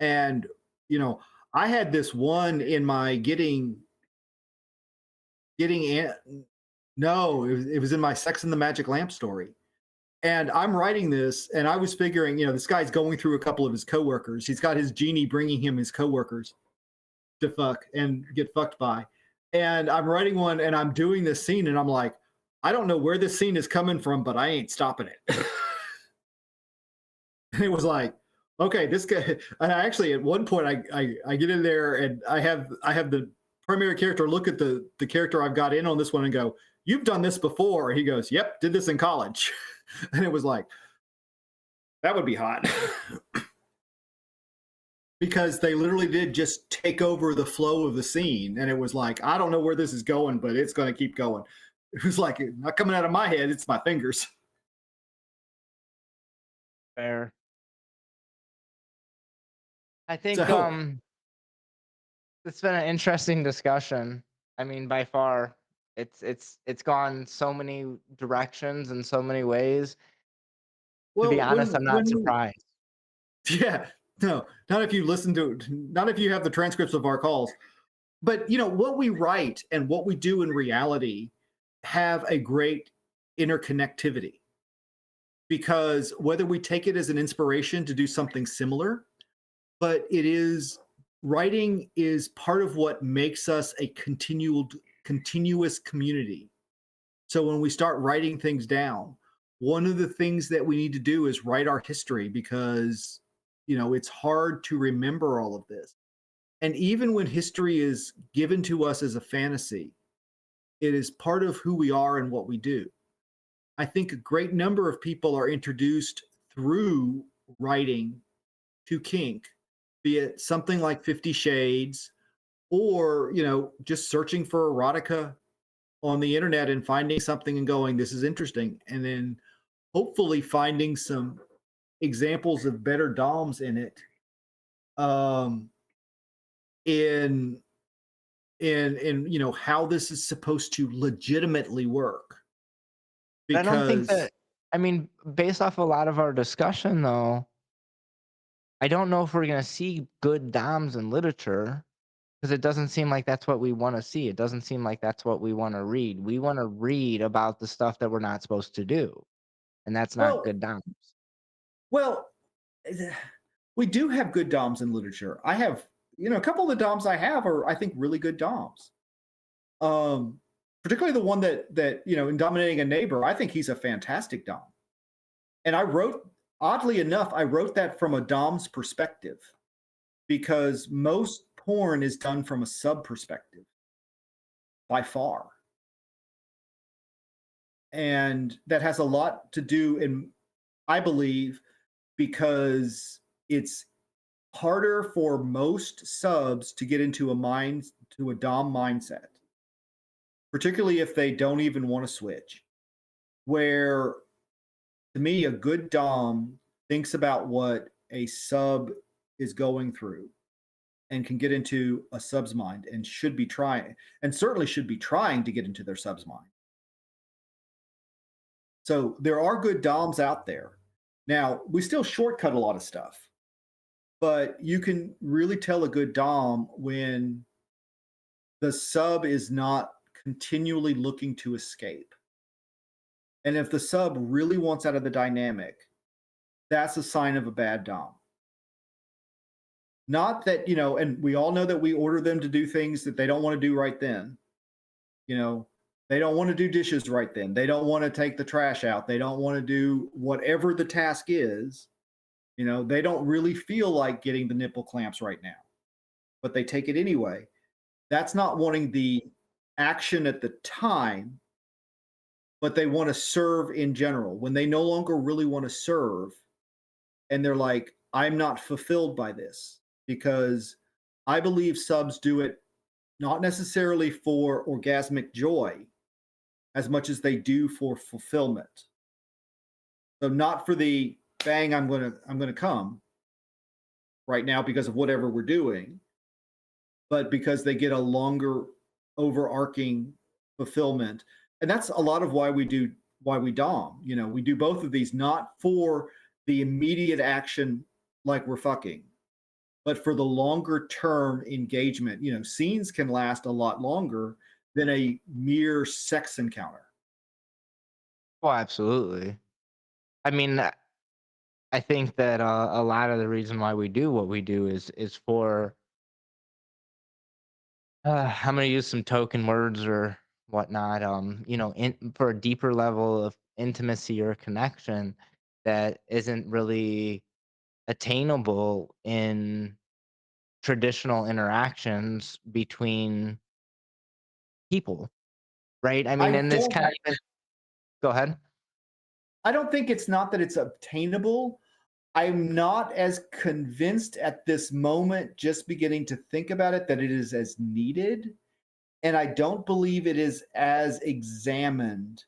And you know, I had this one in my getting in. No, it was in my Sex and the Magic Lamp story. And I'm writing this, and I was figuring, this guy's going through a couple of his coworkers. He's got his genie bringing him his coworkers to fuck and get fucked by. And I'm writing one, and I'm doing this scene, and I'm like, I don't know where this scene is coming from, but I ain't stopping it. And it was like, okay, this guy. And I actually, at one point, I get in there, and I have the primary character look at the character I've got in on this one and go, "You've done this before." He goes, "Yep, did this in college." And it was like, that would be hot. Because they literally did just take over the flow of the scene, and it was like, I don't know where this is going, but it's going to keep going. It was like, not coming out of my head, it's my fingers. fair. I think So, it's been an interesting discussion. I mean, by far, it's gone so many directions and so many ways. To be well, honest, I'm not surprised. yeah, no, not if you listen to, not if you have the transcripts of our calls, but what we write and what we do in reality have a great interconnectivity, because whether we take it as an inspiration to do something similar, but it is writing is part of what makes us a continuous community. So when we start writing things down, one of the things that we need to do is write our history, because it's hard to remember all of this. And even when history is given to us as a fantasy, it is part of who we are and what we do. I think a great number of people are introduced through writing to kink, be it something like 50 Shades, or, just searching for erotica on the internet and finding something and going, this is interesting. And then hopefully finding some examples of better DOMs in it, um, in how this is supposed to legitimately work. But I don't think Because that, I mean, based off a lot of our discussion, though, I don't know if we're gonna see good DOMs in literature, because it doesn't seem like that's what we wanna see. It doesn't seem like that's what we wanna read. We wanna read about the stuff that we're not supposed to do, and that's not well good DOMs. well we do have good DOMs in literature. I have, a couple of the DOMs I have are, I think, really good DOMs. Um, Particularly the one that in Dominating a Neighbor, I think he's a fantastic Dom. And oddly enough, I wrote that from a Dom's perspective, because most porn is done from a sub perspective by far. And that has a lot to do, in I believe, because it's harder for most subs to get into a Dom mindset, particularly if they don't even want to switch. Where, to me, a good Dom thinks about what a sub is going through and can get into a sub's mind, and should be trying, and certainly should be trying to get into their sub's mind. So there are good DOMs out there. Now, we still shortcut a lot of stuff, but you can really tell a good Dom when the sub is not continually looking to escape. And if the sub really wants out of the dynamic, that's a sign of a bad dom. Not that, and we all know that we order them to do things that they don't want to do right then. You know, they don't want to do dishes right then. They don't want to take the trash out. They don't want to do whatever the task is. They don't really feel like getting the nipple clamps right now, but they take it anyway. That's not wanting the action at the time, but they want to serve in general. When they no longer really want to serve and they're like, I'm not fulfilled by this because I believe subs do it not necessarily for orgasmic joy as much as they do for fulfillment. So not for the bang, I'm gonna come right now because of whatever we're doing, but because they get a longer overarching fulfillment. And that's a lot of why we dom. We do both of these not for the immediate action like we're fucking, but for the longer term engagement. Scenes can last a lot longer than a mere sex encounter. Oh, absolutely. I mean, I think that a lot of the reason why we do what we do is for I'm gonna use some token words or whatnot. For a deeper level of intimacy or connection that isn't really attainable in traditional interactions between people, right? I I mean, and this don't kind of even go ahead. I don't think it's not that it's obtainable. I'm not as convinced at this moment, just beginning to think about it, that it is as needed. And I don't believe it is as examined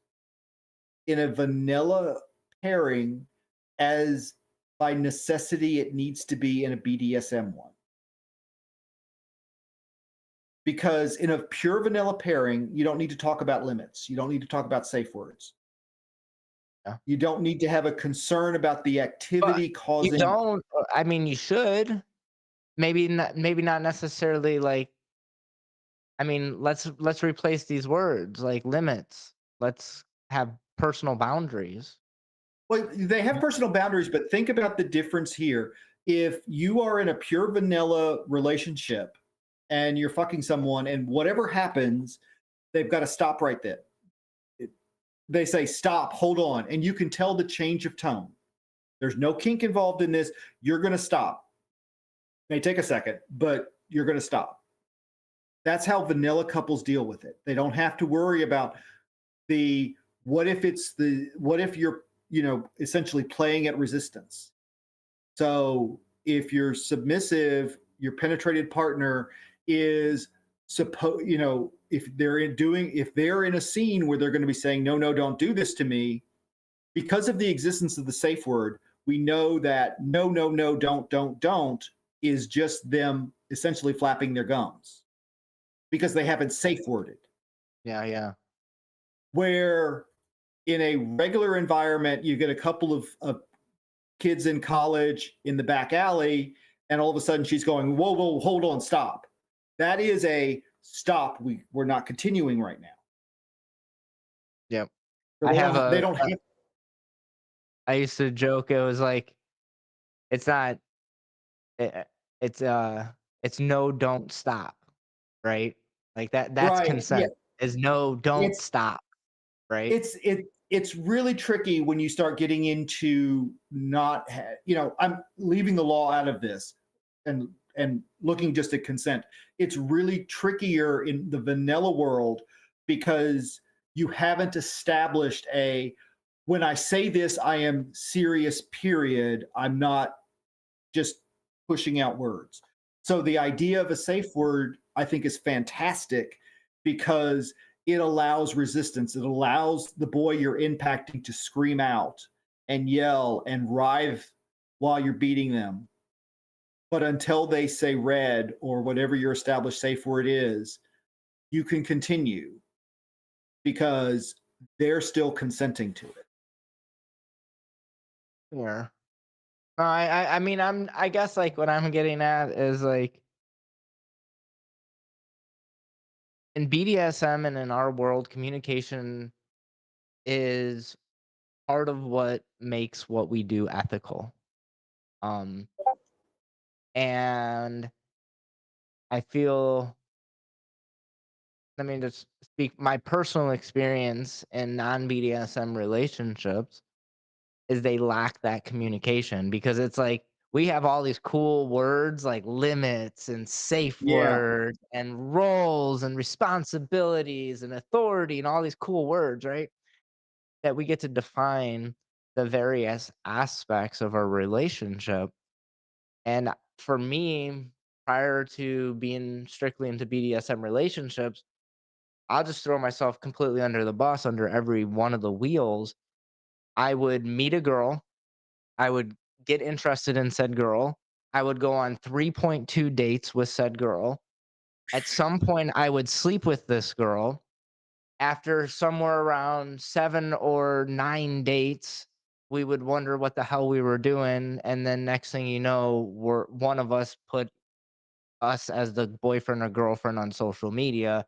in a vanilla pairing as by necessity it needs to be in a BDSM one. Because in a pure vanilla pairing, you don't need to talk about limits. You don't need to talk about safe words. Yeah. You don't need to have a concern about the But activity you causing. don't. I mean, you should. Maybe not necessarily like I mean, let's replace these words like limits. Let's have personal boundaries. Well, they have personal boundaries, but think about the difference here. If you are in a pure vanilla relationship and you're fucking someone, and whatever happens, they've got to stop right then. It- They say, stop, hold on. And you can tell the change of tone. There's no kink involved in this. You're going to stop. May take a second, but you're going to stop. That's how vanilla couples deal with it. They don't have to worry about the what if you're, essentially playing at resistance. So if you're submissive, your penetrated partner is supposed, if they're in a scene where they're going to be saying, no, no, don't do this to me, because of the existence of the safe word, we know that no, no, no, don't is just them essentially flapping their gums because they haven't safe worded. Yeah, yeah. Where in a regular environment, you get a couple of kids in college in the back alley, and all of a sudden she's going, whoa, whoa, hold on, stop. That is a stop. We're not continuing right now. Yep. So I they have don't they a don't have I used to joke it was like it's not it, it's it's no don't stop, right? Like that's right. Yeah. consent. Is no don't It's stop, right? it's really tricky when you start getting into not I'm leaving the law out of this and looking just at consent. It's really trickier in the vanilla world because you haven't established a when I say this I am serious, period. I'm not just pushing out words. So the idea of a safe word, I think, is fantastic because it allows resistance. It allows the boy you're impacting to scream out and yell and writhe while you're beating them. But until they say red or whatever your established safe word is, you can continue because they're still consenting to it. Yeah. No, I mean I guess like what I'm getting at is like in BDSM and in our world, communication is part of what makes what we do ethical. Um, and I feel, let me just speak my personal experience in non BDSM relationships is they lack that communication because it's like we have all these cool words like limits and safe Yeah. words and roles and responsibilities and authority and all these cool words, right? That we get to define the various aspects of our relationship. And for me, prior to being strictly into BDSM relationships, I'll just throw myself completely under the bus under every one of the wheels. I would meet a girl, I would get interested in said girl. I would go on 3.2 dates with said girl. At some point, I would sleep with this girl. After somewhere around 7 or 9 dates, we would wonder what the hell we were doing, and then next thing you know, one of us put us as the boyfriend or girlfriend on social media,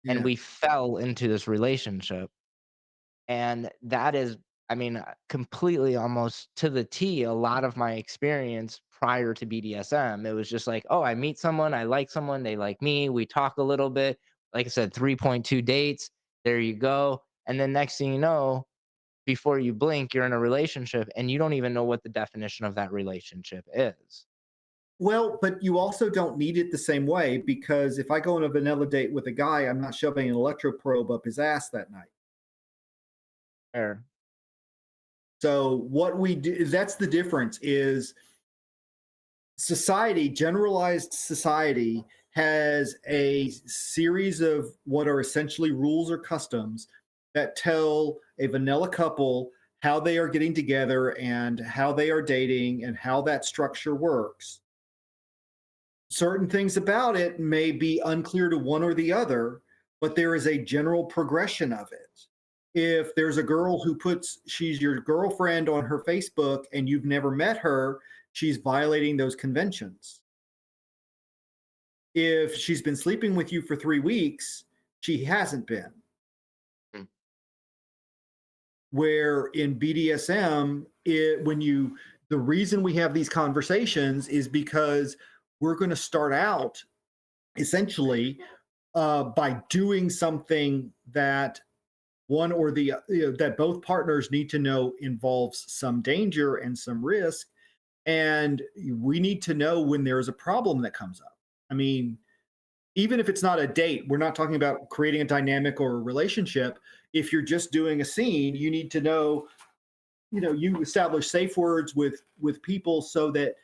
and Yeah. we fell into this relationship. And that is, I mean, completely almost to the T, a lot of my experience prior to BDSM. It was just like, oh, I meet someone, I like someone, they like me, we talk a little bit. Like I said, 3.2 dates, there you go. And then next thing you know, before you blink, you're in a relationship and you don't even know what the definition of that relationship is. Well, but you also don't need it the same way because if I go on a vanilla date with a guy, I'm not shoving an electroprobe up his ass that night. Fair. So what we do, that's the difference is society, generalized society has a series of what are essentially rules or customs that tell a vanilla couple how they are getting together and how they are dating and how that structure works. Certain things about it may be unclear to one or the other, but there is a general progression of it. If there's a girl who puts she's your girlfriend on her Facebook and you've never met her, she's violating those conventions. If she's been sleeping with you for 3 weeks, she hasn't been. Mm. Where in BDSM, the reason we have these conversations is because we're going to start out essentially by doing something that one or that both partners need to know involves some danger and some risk, and we need to know when there is a problem that comes up. I mean, even if it's not a date, we're not talking about creating a dynamic or a relationship. If you're just doing a scene, you need to know, you establish safe words with people so that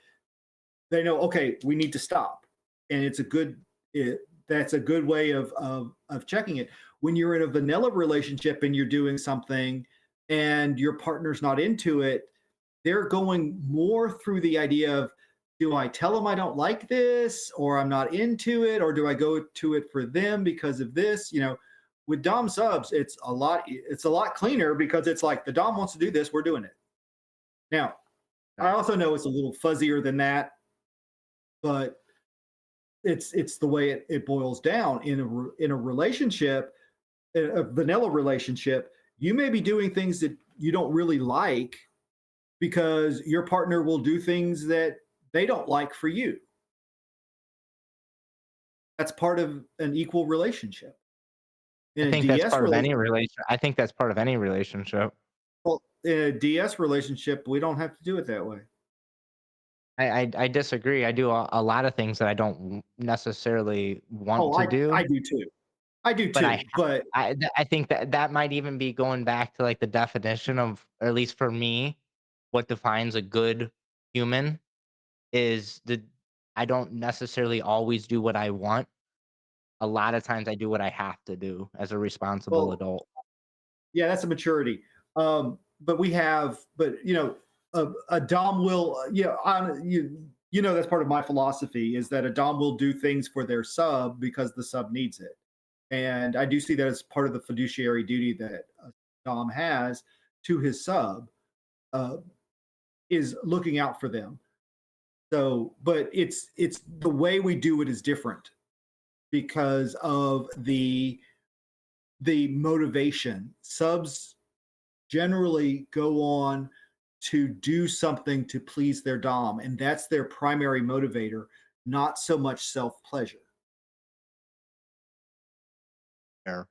they know, okay, we need to stop. And that's a good way of checking it. When you're in a vanilla relationship and you're doing something and your partner's not into it, they're going more through the idea of, do I tell them I don't like this or I'm not into it, or do I go to it for them because of this? With Dom subs, it's a lot cleaner because it's like the Dom wants to do this, we're doing it. Now, I Yeah. also know it's a little fuzzier than that, but it's the way it boils down in a relationship, a vanilla relationship. You may be doing things that you don't really like because your partner will do things that they don't like for you. That's part of an equal relationship. I In a think that's DS part of any relationship, relation. I think that's part of any relationship. well, in a DS relationship, we don't have to do it that way. I disagree. I do a lot of things that I don't necessarily want Oh, to I do, do too. I do but too. But I think that that might even be going back to like the definition of, or at least for me, what defines a good human is the I don't necessarily always do what I want. A lot of times I do what I have to do as a responsible well, adult. yeah, that's a maturity. But a dom will, that's part of my philosophy is that a dom will do things for their sub because the sub needs it, and I do see that as part of the fiduciary duty that a dom has to his sub, uh, is looking out for them. So, but it's the way we do it is different. because of the motivation. Subs generally go on to do something to please their dom, and that's their primary motivator, not so much self pleasure. Fair.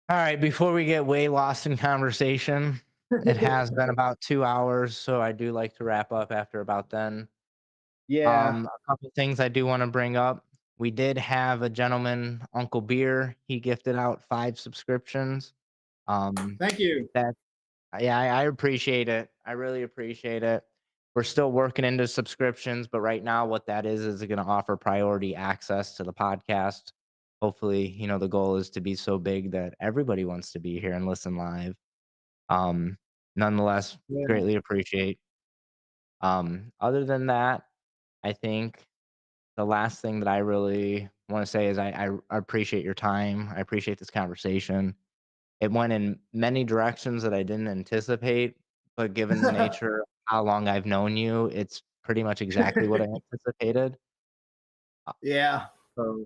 All right, before we get way lost in conversation, it has been about 2 hours, so I do like to wrap up after about then. Yeah, A couple things I do wanna bring up. We did have a gentleman, Uncle Beer, he gifted out 5 subscriptions. Um, thank you. that Yeah, I appreciate it. I really appreciate it. We're still working into subscriptions, but right now what that is gonna offer priority access to the podcast. Hopefully, the goal is to be so big that everybody wants to be here and listen live. Um, Nonetheless, Yeah. greatly appreciate. Other than that, I think the last thing that I really wanna say is I appreciate your time. I appreciate this conversation. It went in many directions that I didn't anticipate, but given the nature of how long I've known you, it's pretty much exactly what I anticipated. Uh, Yeah. so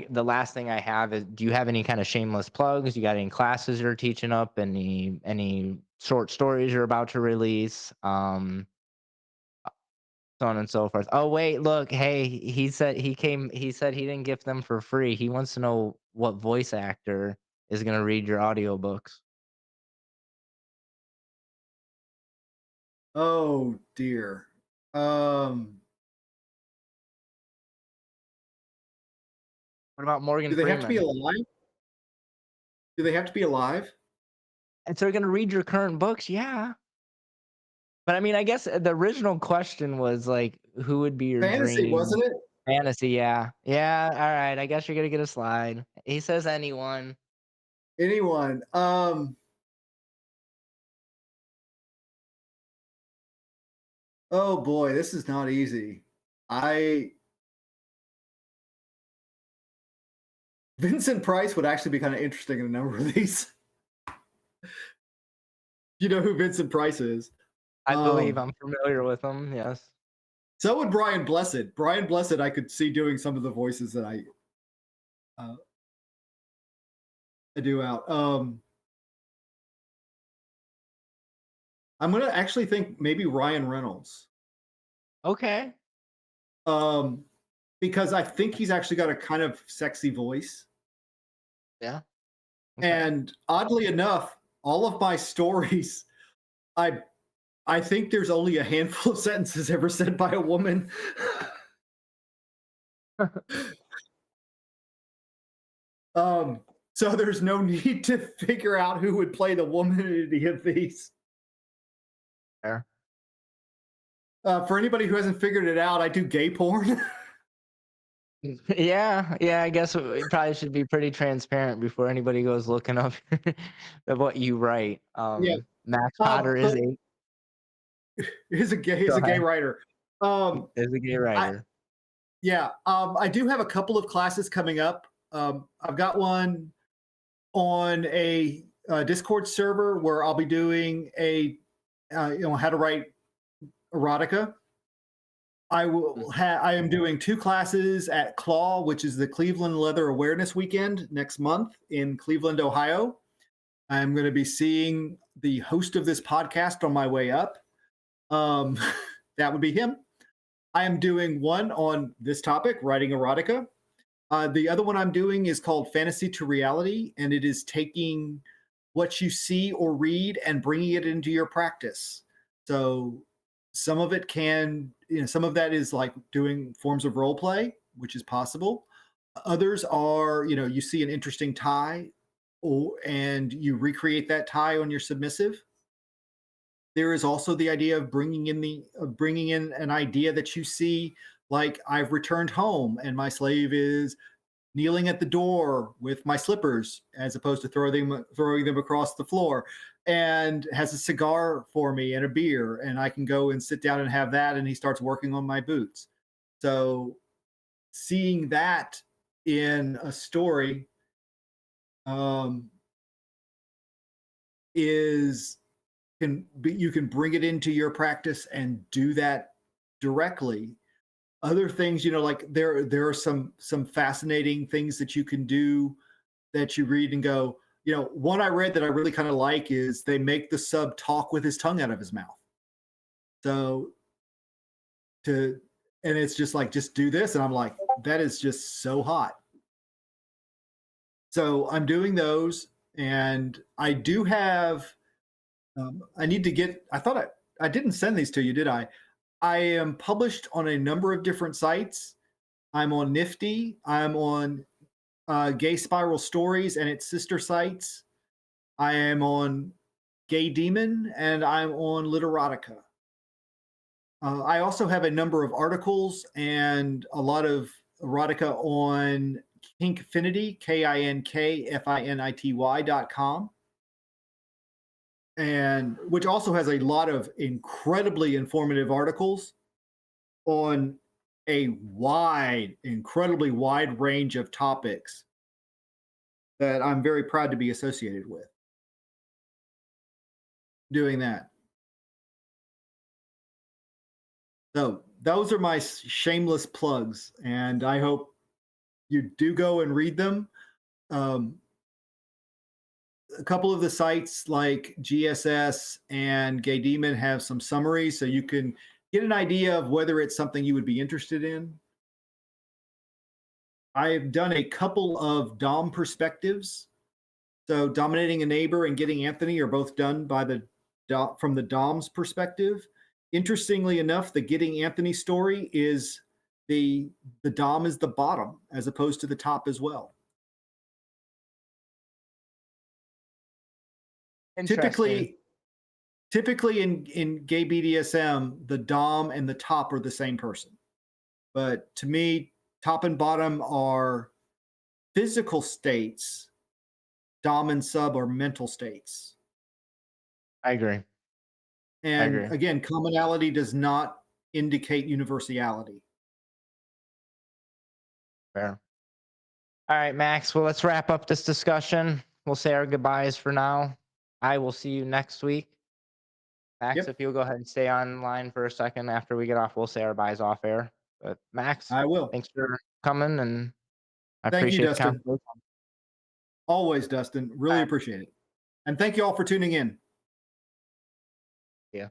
the last thing I have is, do you have any kind of shameless plugs? You got any classes you're teaching up? Any short stories you're about to release? So on and so forth. Oh wait, look, hey, he said he didn't gift them for free. He wants to know what voice actor is gonna read your audiobooks. Oh dear. Um, What about Morgan do they have to be Freeman? alive? Do they have to be alive? And so they're gonna read your current books? Yeah. But I mean, I guess the original question was like, who would be your Fantasy, dream wasn't it? fantasy? Yeah. Yeah, alright, I guess you're gonna get a slide. He says anyone. Anyone? Oh boy, this is not easy. I Vincent Price would actually be kind of interesting in a number of these. You know who Vincent Price is? I believe Um, I'm familiar with him, yes. so would Brian Blessed. Brian Blessed, I could see doing some of the voices that uh, I do out. I'm gonna actually think maybe Ryan Reynolds, Okay. um, because I think he's actually got a kind of sexy voice. Yeah, okay. And oddly enough, all of my stories, I I think there's only a handful of sentences ever said by a woman. um, so there's no need to figure out who would play the woman in any of these. Fair. For anybody who hasn't figured it out, I do gay porn. Yeah, yeah, I guess we probably should be pretty transparent before anybody goes looking up at what you write. Yeah. Max Potter So is go a gay ahead, writer. Um, is a gay I writer. Yeah, I do have a couple of classes coming up. I've got one on a Discord server where I'll be doing how to write erotica. Mm, I am doing two classes at Claw, which is the Cleveland Leather Awareness Weekend next month in Cleveland, Ohio. I'm going to be seeing the host of this podcast on my way up. Um, that would be him. I am doing one on this topic, writing erotica. The other one I'm doing is called Fantasy to Reality, and it is taking what you see or read and bringing it into your practice. So some of it some of that is like doing forms of role play, which is possible. Others are, you see an interesting tie, and you recreate that tie on your submissive. There is also the idea of bringing in an idea that you see, like I've returned home and my slave is kneeling at the door with my slippers as opposed to throwing them across the floor, and has a cigar for me and a beer, and I can go and sit down and have that, and he starts working on my boots. So seeing that in a story, um, is can be, you can bring it into your practice and do that directly. Other things, like there are some fascinating things that you can do that you read and go, one I read that I really kind of like is they make the sub talk with his tongue out of his mouth. So to and it's just like, just do this. And I'm like, that is just so hot. So I'm doing those, and I do have. I need to get. I thought I didn't send these to you, did I? I am published on a number of different sites. I'm on Nifty. I'm on Gay Spiral Stories and its sister sites. I am on Gay Demon, and I'm on Literotica. I also have a number of articles and a lot of erotica on Kinkfinity, KINKFINITY.com, and which also has a lot of incredibly informative articles on incredibly wide range of topics that I'm very proud to be associated with doing that. So those are my shameless plugs, and I hope you do go and read them. Um, a couple of the sites like GSS and Gay Demon have some summaries, so you can get an idea of whether it's something you would be interested in. I've done a couple of Dom perspectives. So dominating a neighbor and getting Anthony are both done by from the Dom's perspective. Interestingly enough, the getting Anthony story is the Dom is the bottom as opposed to the top as well. Interesting. Typically in gay BDSM, the Dom and the top are the same person. But to me, top and bottom are physical states. Dom and sub are mental states. I agree. I And agree. again, commonality does not indicate universality. Fair. All right, Max. Well, let's wrap up this discussion. We'll say our goodbyes for now. I will see you next week. Max, Yep, if you'll go ahead and stay online for a second after we get off, we'll say our byes off air. But Max, I will. thanks for coming, and I Thank you, appreciate the Dustin. conversation. Always, Dustin. All Really right. appreciate it. And thank you all for tuning in. Yeah.